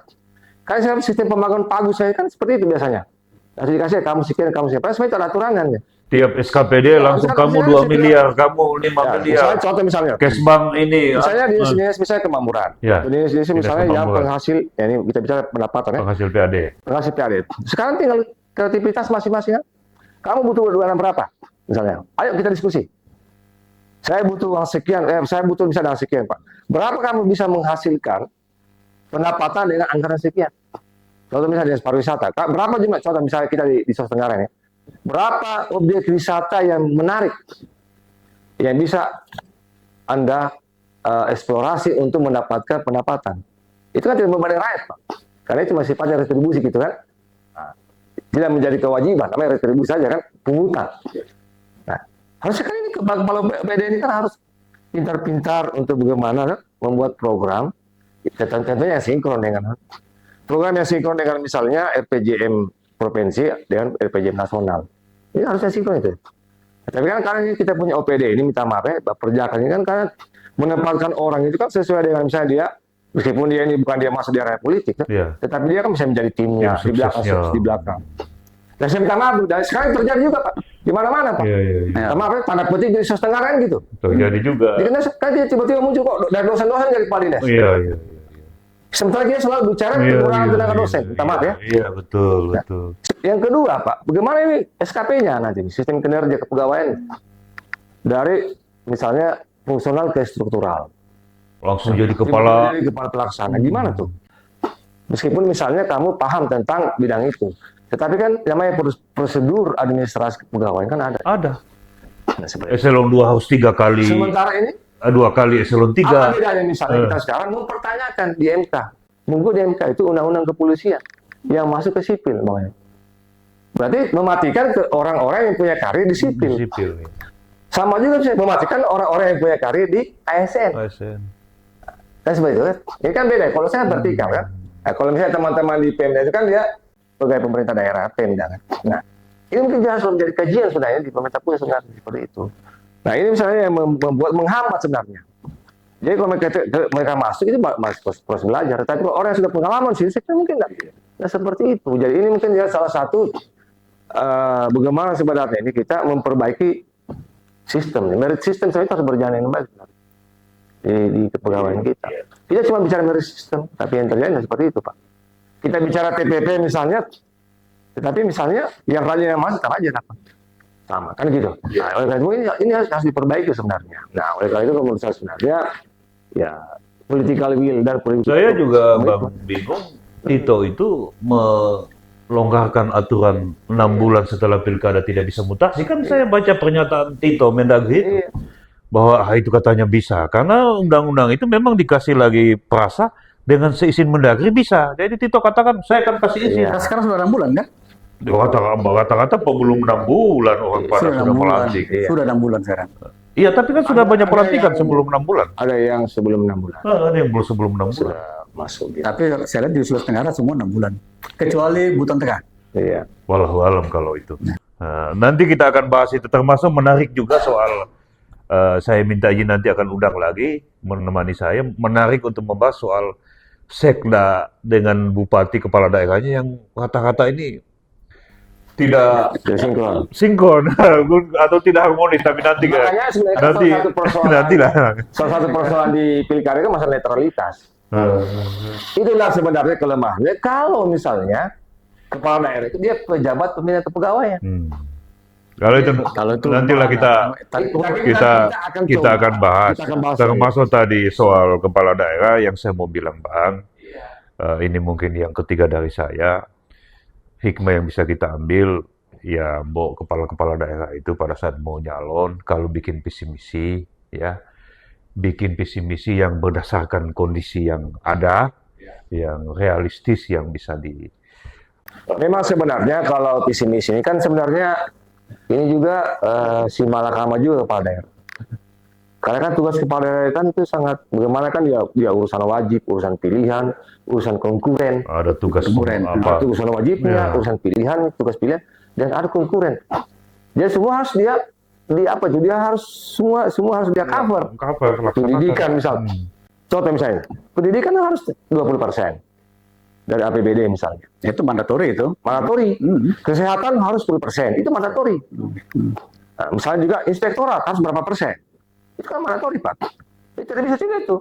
B: Kan sistem pembangunan pagus saya kan seperti itu biasanya. Nanti dikasih kamu sekian, Padahal sebenarnya ada aturan kan ya.
A: Tiap SKPD langsung kamu 2 miliar, kamu 5
B: Ya,
A: miliar.
B: misalnya,
A: Kesbang ini
B: misalnya di dinas misalnya kemakmuran.
A: Ya,
B: Di dinas misalnya yang
A: kemakmuran.
B: penghasil, ya ini kita bicara pendapatan ya,
A: penghasil PAD.
B: penghasil PAD. Sekarang tinggal kreativitas masing-masing. Kamu butuh dana berapa? Misalnya, ayo kita diskusi. Saya butuh uang sekian, saya butuh misalnya sekian Pak. Berapa kamu bisa menghasilkan pendapatan dengan anggaran sekian? Contoh misalnya di pariwisata, berapa jumlah contoh misalnya kita di Sulawesi Tenggara ini, berapa objek wisata yang menarik yang bisa Anda eksplorasi untuk mendapatkan pendapatan? Itu kan tidak membebani rakyat Pak, karena itu masih sifatnya retribusi gitu kan, tidak menjadi kewajiban, namanya retribusi saja kan, pungutan. Nah, harusnya kan ini kepala BPD ini kan harus pintar-pintar untuk bagaimana kan, membuat program, tentunya yang sinkron dengan program yang sinkron dengan misalnya RPJM provinsi dengan RPJM nasional. Ini harusnya sinkron itu. Tapi kan karena ini kita punya OPD ini, minta maaf ya, Perjakan ini kan karena menempatkan orang itu kan sesuai dengan misalnya dia, meskipun dia ini bukan dia masuk di area politik, kan,
A: Iya.
B: tetapi dia kan bisa menjadi timnya
A: Tim
B: di belakang,
A: suksesnya.
B: di belakang. Dan saya minta maaf, dan sekarang terjadi juga Pak, di mana-mana Pak.
A: Iya, iya, iya.
B: Minta maaf ya, tanda petik di Sulawesi Tenggara kan gitu.
A: Terjadi juga.
B: Di dinas kan dia tiba-tiba muncul kok dari dosen-dosen dari kepala dinas.
A: Iya, iya.
B: Sementara dia selalu bicara
A: Iya,
B: pengurangan
A: iya,
B: tenaga
A: iya,
B: dosen. Minta maaf ya.
A: Iya, betul, betul.
B: Yang kedua, Pak, bagaimana ini SKP-nya nanti, sistem kinerja kepegawaian dari misalnya fungsional ke struktural.
A: Langsung jadi
B: Jadi
A: kepala.
B: kepala pelaksana. Gimana tuh? Meskipun misalnya kamu paham tentang bidang itu, tetapi kan namanya prosedur administrasi kepegawaian kan ada.
A: Ada.
B: Nah, seperti itu.
A: Eselon 2 harus 3 kali,
B: Sementara ini
A: 2 kali eselon
B: apa
A: 3.
B: bedanya misalnya kita sekarang mempertanyakan di MK. Munggu di MK itu undang-undang kepolisian yang masuk ke sipil namanya. Berarti mematikan ke orang-orang yang punya karir di sipil.
A: Sipil.
B: Sama juga sih mematikan orang-orang yang punya karir di ASN.
A: ASN.
B: Kan seperti itu kan? Ini kan beda. Kalau saya vertikal kan. Nah, kalau misalnya teman-teman di Pemda itu kan dia sebagai pemerintah daerah Pemda kan. Nah, ini mungkin harus menjadi kajian sebenarnya di pemerintah pusat sebenarnya seperti itu. Nah, ini misalnya yang membuat menghambat sebenarnya. Jadi kalau mereka masuk itu proses belajar. Tapi kalau orang yang sudah pengalaman sih, saya mungkin tidak seperti itu. Jadi ini mungkin ya salah satu bagaimana sebenarnya ini kita memperbaiki sistem. Merit system saya harus berjalan dengan baik di kepegawaian kita. Kita cuma bicara merit system, tapi yang terjadi seperti itu Pak. Kita bicara TPP misalnya, tetapi misalnya yang rajin yang masuk tak aja dapat. Sama kan gitu. Nah, oleh karena itu ini harus diperbaiki sebenarnya. Nah, oleh karena itu menurut saya sebenarnya ya political will dan politik.
A: Saya juga Bang bingung, Tito itu melonggarkan aturan 6 bulan setelah pilkada tidak bisa mutasi. Kan saya baca pernyataan Tito Mendagri itu,
B: Iya.
A: bahwa itu katanya bisa. Karena undang-undang itu memang dikasih lagi perasa dengan seizin Mendagri bisa. Jadi Tito katakan, saya akan kasih izin.
C: Nah, sekarang sudah 6 bulan kan?
A: Kata-kata belum 6 bulan orang pada sudah
C: 6 bulan.
A: melantik.
B: Iya.
C: Sudah 6 bulan sekarang.
A: Iya, tapi kan sudah banyak
B: ada
A: pelantikan
B: yang-
A: sebelum 6 bulan.
B: Ada yang sebelum 6 bulan
A: Ada yang sebelum 6 bulan.
B: sudah masuk gitu.
C: Tapi saya lihat di Sulawesi Tenggara semua 6 bulan. Kecuali Buton Tengah.
B: Iya.
A: Walau alam kalau itu. Nanti kita akan bahas itu, termasuk menarik juga soal saya minta izin nanti akan undang lagi menemani saya, menarik untuk membahas soal sekda dengan bupati kepala daerahnya yang kata-kata ini tidak
B: Jadi sinkron.
A: sinkron atau tidak harmonis, tapi nanti
B: Makanya sebenarnya kan
A: nanti
B: salah satu persoalan,
A: nanti lah.
B: salah satu persoalan di pilkada itu masalah netralitas. Itulah sebenarnya kelemahannya kalau misalnya kepala daerah itu dia pejabat pembina kepegawaian.
A: Kalau itu nantilah kita akan bahas. Termasuk tadi soal kepala daerah yang saya mau bilang, Bang. Ini mungkin yang ketiga dari saya. Hikmah yang bisa kita ambil, ya, Mbok kepala-kepala daerah itu pada saat mau nyalon, kalau bikin visi misi, ya, bikin visi misi yang berdasarkan kondisi yang ada, yang realistis, yang bisa di.
B: Memang sebenarnya kalau visi misi ini kan sebenarnya ini juga si malakama juga kepala daerah. Karena kan tugas kepala daerah kan itu sangat bagaimana kan dia urusan wajib, urusan pilihan, urusan konkuren.
A: Ada tugas
B: Ada urusan wajibnya, urusan pilihan, tugas pilihan, dan ada konkuren. Dia semua harus dia harus semua harus dia cover. Pendidikan misal. Contoh misalnya, pendidikan harus 20% dari APBD misalnya.
C: Itu mandatori itu.
B: Mandatori. Kesehatan harus 10%. Itu mandatori. Nah, misalnya juga inspektorat harus berapa persen. Itu kan mandatori, Pak. Itu tidak bisa tidak itu.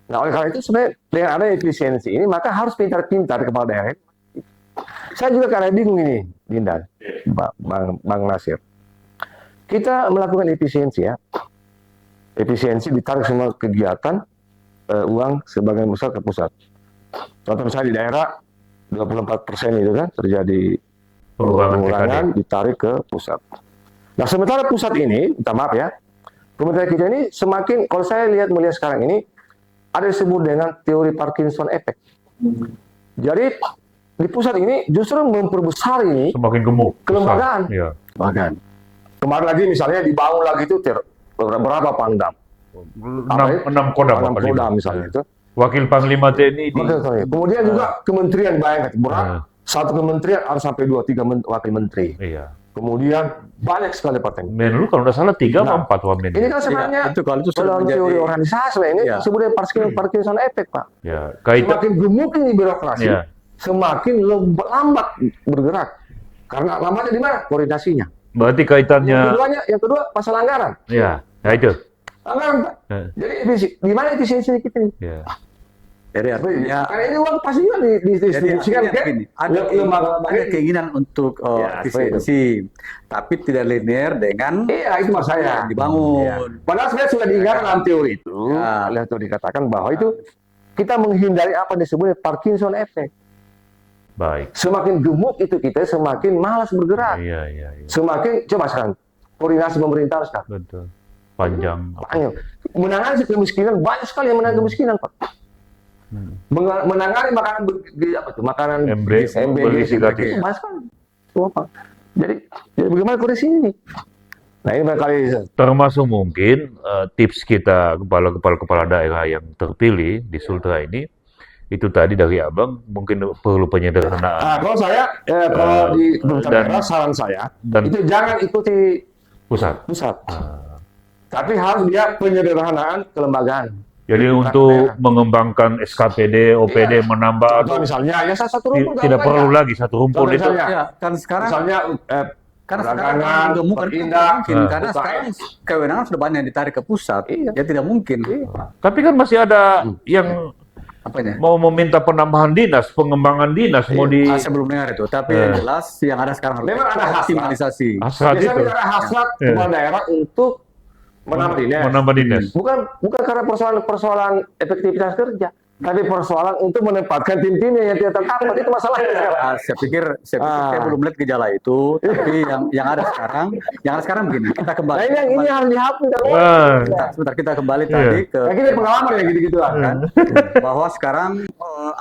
B: Nah, oleh karena itu sebenarnya dengan ada efisiensi ini, maka harus pintar-pintar kepala daerah. Saya juga karena bingung ini, Dindan, Bang Nasir. Kita melakukan efisiensi ya. Efisiensi ditarik semua kegiatan uang sebagian besar ke pusat. Contoh misalnya di daerah 24% itu kan terjadi pengurangan ditarik ke pusat. Nah, sementara pusat ini, minta maaf ya, pemerintah kita ini semakin, kalau saya melihat sekarang ini, ada disebut dengan teori Parkinson effect. Jadi, di pusat ini justru memperbesar ini
A: semakin gemuk
B: kelembagaan.
A: Ya.
B: Bahkan kemarin lagi misalnya dibangun lagi itu berapa Pangdam?
A: 6 kodam
B: misalnya itu.
A: Wakil Panglima TNI.
B: Kemudian juga kementerian, bayangkan berat. Satu kementerian harus sampai 2-3 wakil menteri.
A: Iya.
B: Kemudian banyak sekali partai.
A: Menlu kalau nggak salah 3 atau 4 wamen.
B: Ini kan sebenarnya kalau itu dalam teori organisasi ini sebenarnya Parkinson effect, Pak.
A: Ya,
B: semakin gemuk ini birokrasi, semakin lambat bergerak. Karena lambatnya di mana? Koordinasinya.
A: Berarti kaitannya.
B: Yang kedua masalah anggaran.
A: Ya, itu.
B: Anggaran, Pak. Jadi di mana efisiensi kita ini?
A: Ya.
C: Jadi artinya
B: karena ini uang pasti juga didistribusikan ke
C: lembaga keinginan untuk efisiensi, tapi tidak linear dengan
B: itu mas saya
C: dibangun.
B: Padahal sebenarnya sudah diingat dalam teori itu, itu dikatakan bahwa itu kita menghindari apa disebut Parkinson effect.
A: Baik.
B: Semakin gemuk itu kita semakin malas bergerak.
A: Iya.
B: Semakin coba sekarang koordinasi pemerintah sekarang.
A: Betul. Panjang.
B: Menangani kemiskinan banyak sekali yang menangani kemiskinan, Pak. Menangani makanan MBG itu mas kan jadi bagaimana kondisi ini? Nah ini barangkali
A: termasuk mungkin tips kita kepala daerah yang terpilih di Sultra ini itu tadi dari abang mungkin perlu penyederhanaan.
B: Kalau saya kalau di daerah saran saya itu jangan ikuti pusat. Tapi harus dia penyederhanaan kelembagaan.
A: Jadi untuk mengembangkan SKPD, OPD menambah
B: atau misalnya ya satu rumpun
A: tidak perlu lagi satu rumpun itu.
C: Kan sekarang
B: misalnya
C: karena sekarang gemuk kan mungkin karena sekarang kewenangan sudah banyak yang ditarik ke pusat. Ya tidak mungkin.
A: Tapi kan masih ada yang mau meminta penambahan dinas, pengembangan dinas mau di.
C: Saya belum dengar itu. Tapi yang jelas yang ada sekarang harus
B: memang ada
C: optimalisasi.
A: Hasrat itu.
B: Biasanya ada hasrat kepala daerah untuk menambah dinas. Bukan karena persoalan efektivitas kerja, tapi persoalan untuk menempatkan tim-timnya yang tidak terdapat. Itu masalahnya sekarang.
C: Saya pikir saya belum melihat gejala itu, tapi yang ada sekarang begini, kita kembali.
B: Nah, ini harus dihapus.
C: Sebentar kita kembali tadi ke.
B: Ini pengalaman yang gitu-gitu kan.
C: Bahwa sekarang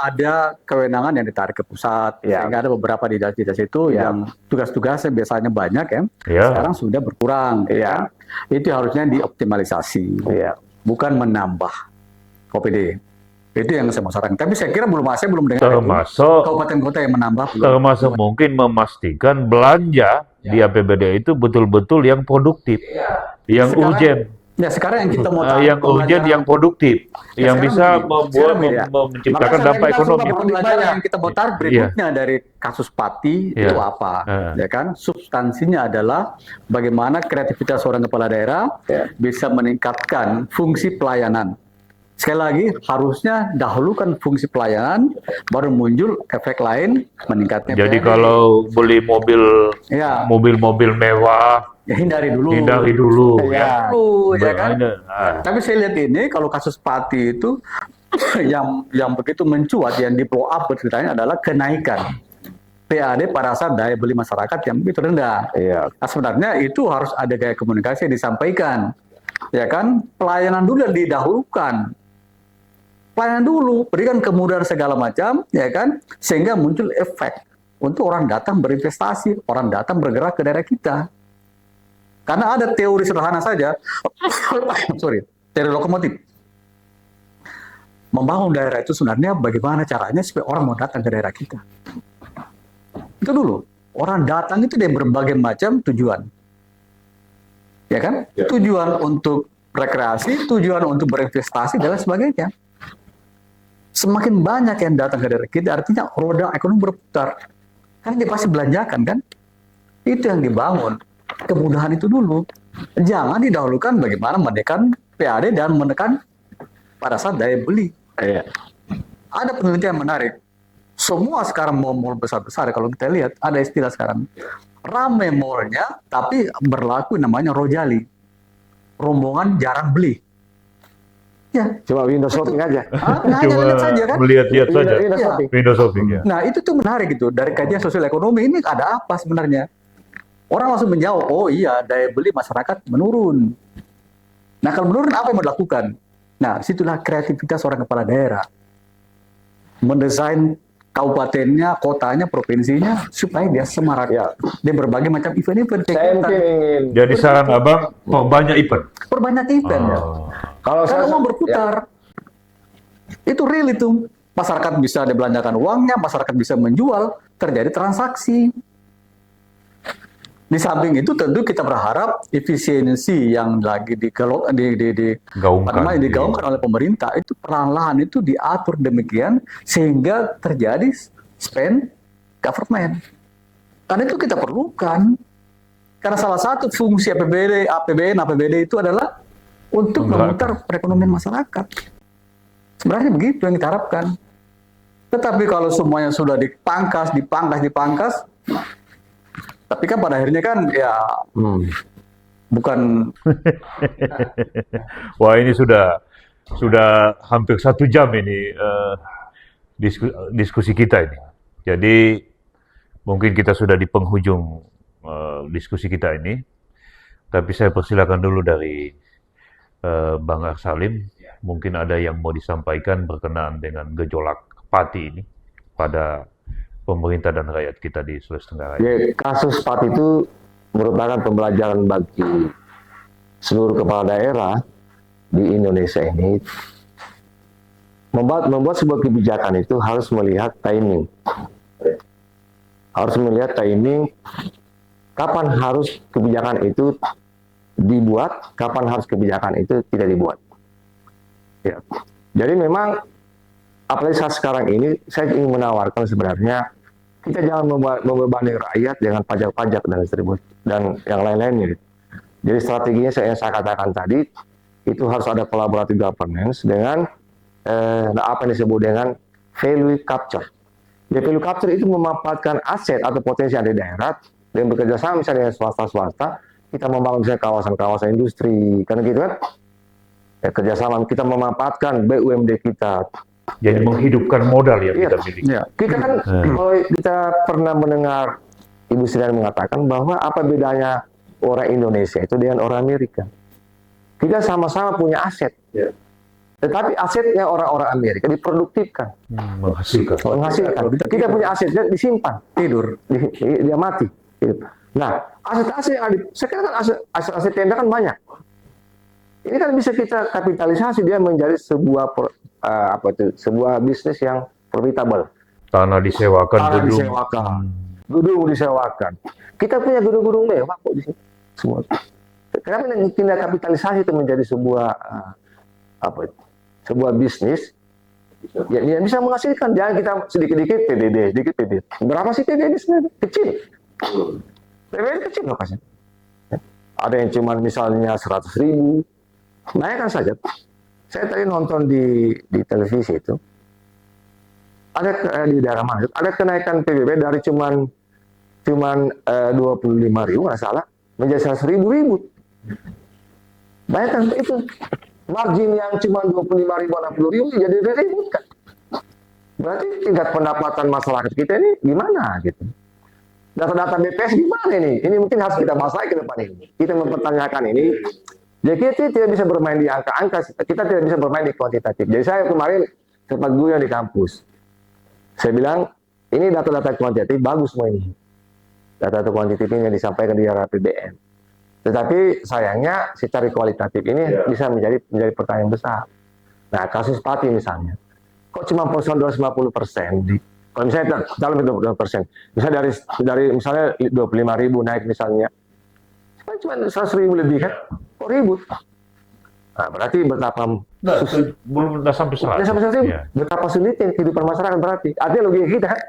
C: ada kewenangan yang ditarik ke pusat, sehingga ada beberapa di dinas itu yang tugas-tugasnya biasanya banyak sekarang sudah berkurang. Itu harusnya dioptimalisasi, bukan menambah OPD. Itu yang saya mau sarankan. Tapi saya kira saya belum dengar itu
A: Termasuk
C: kabupaten kota yang menambah belum.
A: termasuk mungkin memastikan belanja di APBD itu betul-betul yang produktif, yang
C: Sekarang-
A: urgent.
C: Ya sekarang yang kita mau tarik
A: Yang urgent,
C: pembelajaran-
A: yang produktif,
C: Ya,
A: yang
C: sekarang
A: bisa
C: begini.
A: membuat
C: Sekarang begini, ya.
A: menciptakan
C: Makanya
A: dampak
C: saya
A: ekonomi.
C: bilang pembelajaran yang kita mau tarik
A: Iya.
C: berikutnya dari kasus Pati
A: Iya.
C: itu apa, ya kan? Substansinya adalah bagaimana kreativitas seorang kepala daerah bisa meningkatkan fungsi pelayanan. Sekali lagi, harusnya dahulukan fungsi pelayanan, baru muncul efek lain meningkatnya.
A: Jadi
C: PAD.
A: kalau beli
C: Ya.
A: mobil mewah,
C: Ya, hindari dulu.
A: hindari dulu
B: Ya.
C: Dulu, ya kan? Tapi saya lihat ini kalau kasus Pati itu yang begitu mencuat, yang di blow up ceritanya adalah kenaikan PAD pada saat daya beli masyarakat yang begitu rendah.
B: Iya.
C: Nah, sebenarnya itu harus ada gaya komunikasi yang disampaikan, ya kan? Pelayanan dulu yang didahulukan. Pelayanan dulu, berikan kemudahan segala macam, ya kan? Sehingga muncul efek untuk orang datang berinvestasi, orang datang bergerak ke daerah kita. Karena ada teori sederhana saja, teori lokomotif. Membangun daerah itu sebenarnya bagaimana caranya supaya orang mau datang ke daerah kita. Itu dulu. Orang datang itu dari berbagai macam tujuan. Ya kan? Tujuan untuk rekreasi, tujuan untuk berinvestasi, dan lain sebagainya. Semakin banyak yang datang ke daerah kita, artinya roda ekonomi berputar. Kan dia pasti belanjakan kan? Itu yang dibangun. Kemudahan itu dulu. Jangan didahulukan bagaimana menekan PAD dan menekan pada saat daya beli.
B: Iya.
C: Ada penelitian menarik. Semua sekarang mall-mall besar-besar, kalau kita lihat, ada istilah sekarang. Rame mallnya, tapi berlaku namanya rojali. Rombongan jarang beli. Ya.
B: Cuma window shopping aja.
C: Hanya
A: Cuma
C: lihat saja kan?
A: melihat-lihat saja.
B: Window
C: Iya.
B: shopping.
A: Window shopping ya.
C: Nah, itu tuh menarik gitu. Dari kajian sosial ekonomi ini ada apa sebenarnya? Orang langsung menjawab, oh iya, daya beli masyarakat menurun. Nah, kalau menurun apa yang mau dilakukan? Nah, disitulah kreativitas seorang kepala daerah. Mendesain kabupatennya, kotanya, provinsinya, supaya dia semarak.
B: Ya.
C: Dia berbagai macam event-event.
B: Saya mungkin ingin.
A: Jadi saran abang, perbanyak event.
C: Perbanyak event. Ya.
A: Oh.
B: Kalau
C: Karena
B: saya
C: uang berputar. Itu real itu. Masyarakat bisa dibelanjakan uangnya, masyarakat bisa menjual, terjadi transaksi. Di samping itu tentu kita berharap efisiensi yang lagi
A: Gaungkan.
C: digaungkan oleh pemerintah itu perlahan-lahan itu diatur demikian sehingga terjadi spend government. Karena itu kita perlukan. Karena salah satu fungsi APBD itu adalah untuk memutar perekonomian masyarakat. Sebenarnya begitu yang kita harapkan. Tetapi kalau semuanya sudah dipangkas, tapi kan pada akhirnya kan ya bukan.
A: Wah, ini sudah hampir 1 jam ini diskusi kita ini. Jadi mungkin kita sudah di penghujung diskusi kita ini. Tapi saya persilakan dulu dari Bang Arsalim. Mungkin ada yang mau disampaikan berkenaan dengan gejolak Pati ini pada pemerintah dan rakyat kita di Sulawesi Tenggara.
B: Ya, kasus Pati itu merupakan pembelajaran bagi seluruh kepala daerah di Indonesia ini. Membuat sebuah kebijakan itu harus melihat timing. Harus melihat timing kapan harus kebijakan itu dibuat, kapan harus kebijakan itu tidak dibuat. Ya. Jadi memang apalagi saat sekarang ini saya ingin menawarkan sebenarnya kita jangan membebani rakyat dengan pajak-pajak dan distribusi dan yang lain-lainnya. Jadi strateginya saya katakan tadi itu harus ada collaborative governance dengan apa yang disebut dengan value capture. Ya, value capture itu memanfaatkan aset atau potensi yang ada di daerah dan bekerja sama misalnya dengan swasta, kita membangun misalnya kawasan-kawasan industri, karena gitu kan. Ya, kerjasama kita memanfaatkan BUMD kita.
A: Jadi menghidupkan modal yang kita miliki.
C: Ya.
B: Kita kan, kalau kita pernah mendengar Ibu Sri mengatakan bahwa apa bedanya orang Indonesia itu dengan orang Amerika. Kita sama-sama punya aset. Tetapi asetnya orang-orang Amerika diproduktifkan. Menghasilkan. Kita punya asetnya disimpan. Tidur. Dia mati. Nah, aset-aset yang ada, sekarang kan aset tenda kan banyak. Ini kan bisa kita kapitalisasi dia menjadi sebuah bisnis yang profitable.
A: Tanah disewakan,
B: Tanah
A: gedung.
B: disewakan, gedung disewakan. Kita punya gedung-gedung mewah kok di sini semua. Kenapa tidak kapitalisasi itu menjadi sebuah bisnis yang bisa menghasilkan? Jangan kita sedikit-sedikit PDD, sedikit PDD. Berapa sih PDD sebenarnya? Kecil. PDD kecil berapa sih? Ada yang cuma misalnya 100.000. Bayangkan saja, saya tadi nonton di televisi itu, ada di daerah mana, ada kenaikan PBB dari cuman 25.000 nggak salah, menjadi 100.000. Bayangkan itu, margin yang cuma 25.000, 60.000 jadi ribut kan. Berarti tingkat pendapatan masyarakat kita ini gimana gitu. Data-data BPS gimana ini? Ini mungkin harus kita bahas lagi ke depan ini. Kita mempertanyakan ini. Jadi kita tidak bisa bermain di angka-angka, kita tidak bisa bermain di kuantitatif. Jadi saya kemarin sempat guyon di kampus. Saya bilang, ini data-data kuantitatif bagus semua ini. Data-data kuantitatif ini yang disampaikan di RAPBN. Tetapi sayangnya secara kualitatif ini bisa menjadi pertanyaan besar. Nah, kasus Pati misalnya. Kok cuma 250%? Kalau misalnya dalam 20%, misalnya dari misalnya 25.000 naik misalnya, kan cuma 100.000 lebih kan? Kok ribut? Nah, berarti betapa
A: Belum sampai 100. Ya.
B: betapa sulitnya kehidupan masyarakat berarti. Artinya logika kita kan,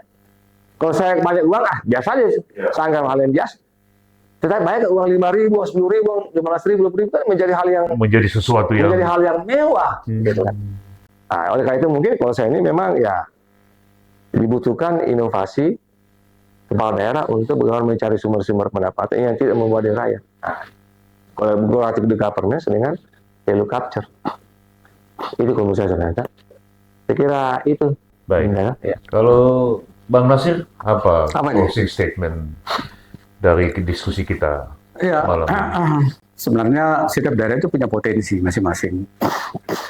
B: kalau saya banyak uang, biasa aja, saya anggap hal yang biasa. Tetapi banyak uang 5.000, 10.000, 15.000, 20.000 kan menjadi hal yang mewah, gitu kan. Nah, oleh karena itu mungkin kalau saya ini memang ya dibutuhkan inovasi kepala daerah untuk bagaimana mencari sumber-sumber pendapatan yang tidak membuat daerah. Nah, collaborative governance dengan value capture. Itu kalau saya sampaikan. Saya kira itu.
A: Baik.
B: Ya.
A: Kalau Bang Nasir, apa
C: ini?
A: closing statement dari diskusi kita malam ini?
C: Sebenarnya setiap daerah itu punya potensi masing-masing.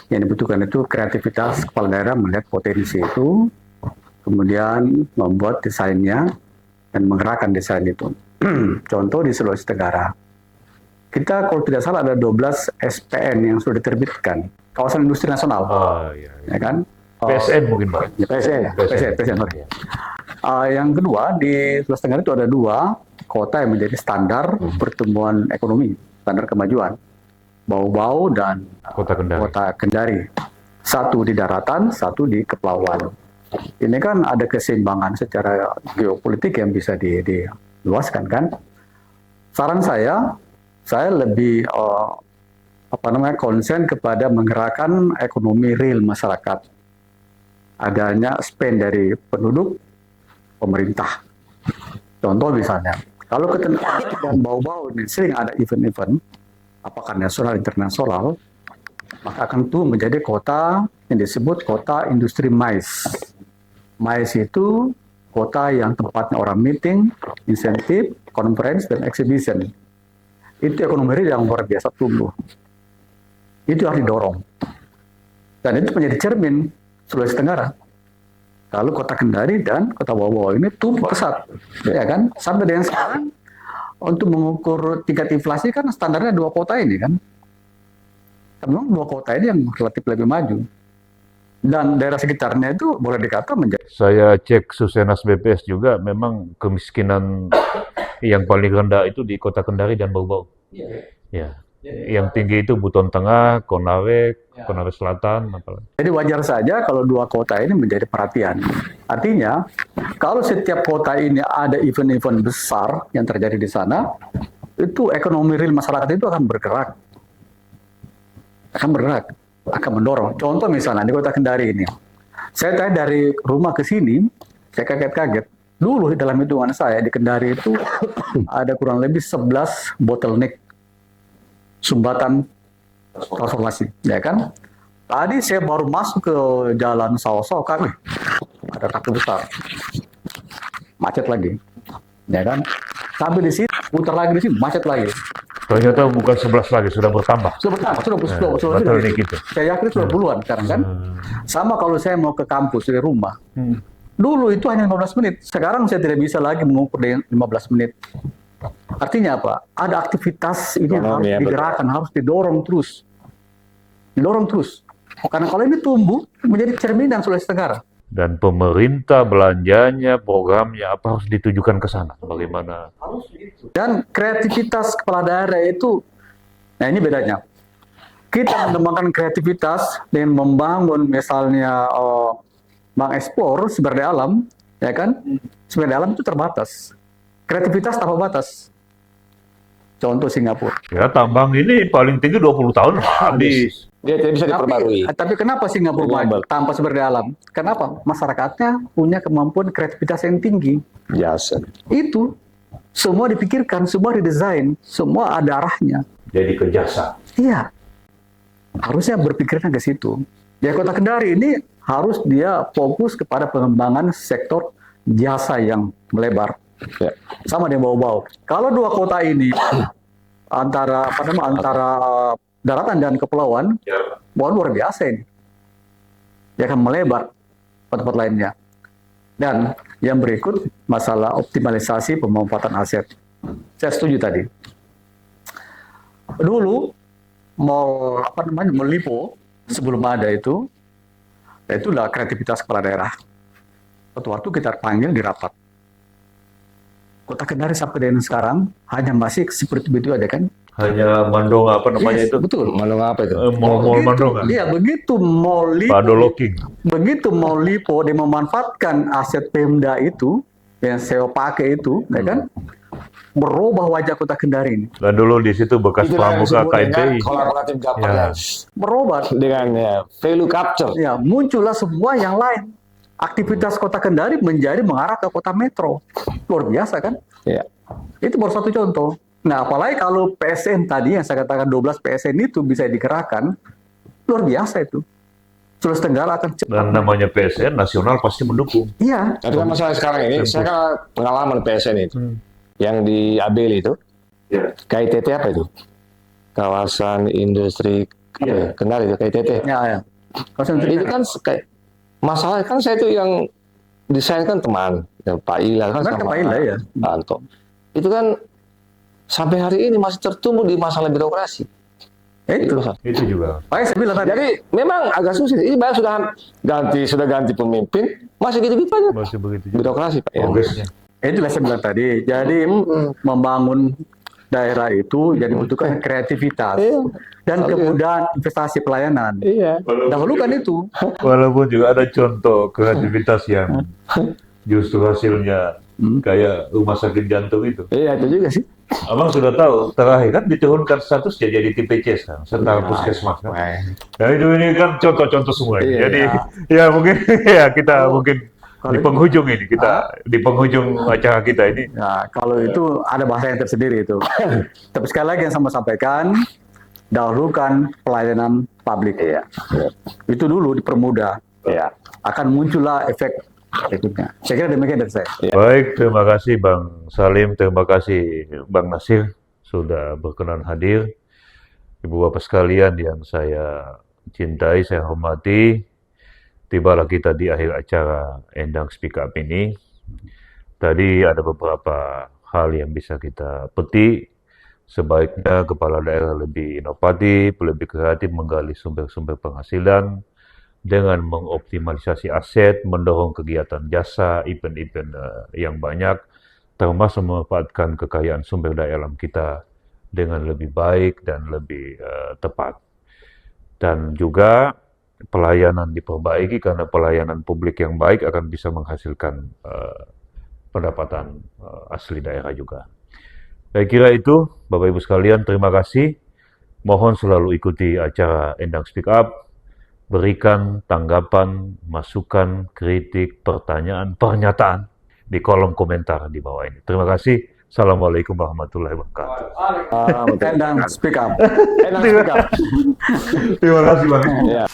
C: Yang dibutuhkan itu kreativitas kepala daerah melihat potensi itu, kemudian membuat desainnya dan menggerakkan desain itu. Contoh di Sulawesi Tenggara, kita kalau tidak salah ada 12 SPN yang sudah diterbitkan, kawasan industri nasional, ya kan?
A: PSN mungkin Pak?
B: Ya, PSN.
C: Yang kedua di Sulawesi Tenggara itu ada 2 kota yang menjadi standar pertumbuhan ekonomi, standar kemajuan, Bau-Bau dan Kota Kendari. Satu di daratan, satu di kepulauan. Ini kan ada keseimbangan secara geopolitik yang bisa diluaskan kan. Saran saya lebih konsen kepada menggerakkan ekonomi real masyarakat. Adanya spend dari penduduk, pemerintah. Contoh misalnya, kalau ke dan Bau-Bau ini sering ada event-event, apakah nasional, internasional, maka akan itu menjadi kota yang disebut kota industri mais. Mais itu kota yang tempatnya orang meeting, insentif, conference, dan exhibition. Itu ekonomi real yang luar biasa tumbuh. Itu harus didorong. Dan itu menjadi cermin Sulawesi Tenggara. Lalu kota Kendari dan kota Bau-Bau ini tumbuh pesat. Ya kan? Sampai dengan sekarang, untuk mengukur tingkat inflasi kan standarnya 2 kota ini kan. Memang 2 kota ini yang relatif lebih maju. Dan daerah sekitarnya itu boleh dikata menjadi.
A: Saya cek Susenas BPS juga, memang kemiskinan yang paling rendah itu di Kota Kendari dan Bau-Bau. Ya. Yang tinggi itu Buton Tengah, Konawe Selatan.
C: Jadi wajar saja kalau 2 kota ini menjadi perhatian. Artinya, kalau setiap kota ini ada event-event besar yang terjadi di sana, itu ekonomi real masyarakat itu akan bergerak. Akan mendorong. Contoh misalnya di Kota Kendari ini. Saya tadi dari rumah ke sini, saya kaget-kaget. Dulu dalam hitungan saya di Kendari itu ada kurang lebih 11 bottleneck sumbatan transformasi, ya kan? Tadi saya baru masuk ke jalan Sawo-Sawo kami, ada kartu besar, macet lagi, ya kan? Sampai di sini, putar lagi di sini, macet lagi.
A: Ternyata bukan 11 lagi, sudah bertambah.
C: Sudah.
A: Gitu.
C: Saya yakin sudah puluhan sekarang kan. Sama kalau saya mau ke kampus dari rumah. Dulu itu hanya 15 menit. Sekarang saya tidak bisa lagi mengukur dengan 15 menit. Artinya apa? Ada aktivitas ini harus digerakkan, harus didorong terus. Dorong terus. Karena kalau ini tumbuh, menjadi cerminan Sulawesi Tenggara.
A: Dan pemerintah belanjanya, programnya apa harus ditujukan ke sana? Bagaimana?
C: Dan kreativitas kepala daerah itu, nah ini bedanya. Kita mengembangkan kreativitas dengan membangun misalnya mengeksplor sumber daya alam, ya kan? Sumber daya alam itu terbatas. Kreativitas tanpa batas. Contoh Singapura.
A: Ya tambang ini paling tinggi 20 tahun habis.
B: Dia tidak bisa diperbarui.
C: Tapi kenapa Singapura maju tanpa sumber daya alam? Kenapa? Masyarakatnya punya kemampuan kreativitas yang tinggi.
B: Biasa.
C: Itu semua dipikirkan, semua didesain, semua ada arahnya.
A: Jadi ke jasa.
C: Iya, harusnya berpikirnya ke situ. Ya Kota Kendari ini harus dia fokus kepada pengembangan sektor jasa yang melebar.
B: Ya.
C: Sama dengan bau-bau. Kalau dua kota ini antara daratan dan kepulauan, wah luar biasa ini. Dia akan melebar ke tempat lainnya. Dan yang berikut masalah optimalisasi pemanfaatan aset. Saya setuju tadi. Dulu mau Lipo sebelum ada itu, itulah kreativitas kepala daerah. Suatu waktu kita panggil di rapat. Kota Kendari sampai dengan sekarang hanya masih seperti itu ada kan?
A: Hanya Mandong apa namanya
C: Yes,
A: itu?
C: betul.
B: Mandong apa itu?
A: Mall Mandong kan?
C: Iya, begitu mau
A: Padoloking.
C: Lipo dia memanfaatkan aset Pemda itu yang sewa pakai itu, ya kan? Berubah wajah Kota Kendari ini.
A: Dan dulu di situ bekas
B: Itulah yang
A: pramuka
B: disebut dengan
A: KMPI.
B: collaborative governance.
C: Berubah.
B: Dengan value capture.
C: Ya, muncullah semua yang lain. Aktivitas Kota Kendari menjadi mengarah ke kota metro. Luar biasa kan?
B: Ya.
C: Itu baru satu contoh. Nah, apalagi kalau PSN tadi yang saya katakan 12 PSN itu bisa dikerahkan, luar biasa itu. Sulawesi Tenggara akan cepat.
A: Dan namanya PSN nasional pasti mendukung.
C: Iya.
B: Tapi kan masalah sekarang ini, saya kan pengalaman PSN itu. Yang di Abel itu, KITT apa itu? Kawasan Industri Kendari itu KITT.
C: Ya, ya.
B: Itu kan kayak masalah kan saya itu yang desain kan teman ya, Pak Ila kan
C: Benar,
B: sama
C: Pak Ila, ya.
B: Pak Anto. Itu kan sampai hari ini masih tertumbuh di masalah birokrasi.
C: Itu.
A: Itu juga.
C: Makanya saya bilang tadi.
B: Jadi memang agak sulit. Ini bahkan sudah ganti pemimpin, masih gitu-gitu aja.
A: Masih begitu juga.
B: Birokrasi Pak. Ya.
A: Progresnya.
C: Itulah saya bilang tadi. Jadi membangun daerah itu jadi butuhkan kreativitas dan kemudahan investasi pelayanan.
B: Iya.
C: Dahulukan itu.
A: Walaupun juga ada contoh kreativitas yang justru hasilnya kayak rumah sakit jantung itu.
B: Iya itu juga sih.
A: Abang sudah tahu, terakhir kan diturunkan statusnya jadi TPC sekarang, setara puskesmas kan. Nah itu ini kan contoh-contoh semua ini.
B: Iya.
A: Jadi ya mungkin ya kita mungkin di penghujung ini, di penghujung acara kita ini.
C: Nah, kalau itu ada bahasa yang tersendiri itu. Tapi sekali lagi yang saya mau sampaikan, dahulukan pelayanan publik.
B: Iya.
C: Itu dulu dipermudah.
B: Iya.
C: Akan muncullah efek berikutnya. Saya kira demikian dari saya.
A: Baik, terima kasih Bang Salim, terima kasih Bang Nasir sudah berkenan hadir. Ibu Bapak sekalian yang saya cintai, saya hormati, tibalah kita di akhir acara Endang Speak Up ini. Tadi ada beberapa hal yang bisa kita petik. Sebaiknya kepala daerah lebih inovatif, lebih kreatif menggali sumber-sumber penghasilan, dengan mengoptimalisasi aset, mendorong kegiatan jasa, event-event yang banyak, termasuk memanfaatkan kekayaan sumber daya alam kita dengan lebih baik dan lebih tepat. Dan juga pelayanan diperbaiki karena pelayanan publik yang baik akan bisa menghasilkan pendapatan asli daerah juga. Saya kira itu, Bapak Ibu sekalian, terima kasih. Mohon selalu ikuti acara Endang Speak Up. Berikan tanggapan, masukan, kritik, pertanyaan, pernyataan di kolom komentar di bawah ini. Terima kasih. Assalamualaikum warahmatullahi wabarakatuh.
C: Endang Speak Up.
B: Enak sekali.
A: Terima kasih Bang.
B: Iya.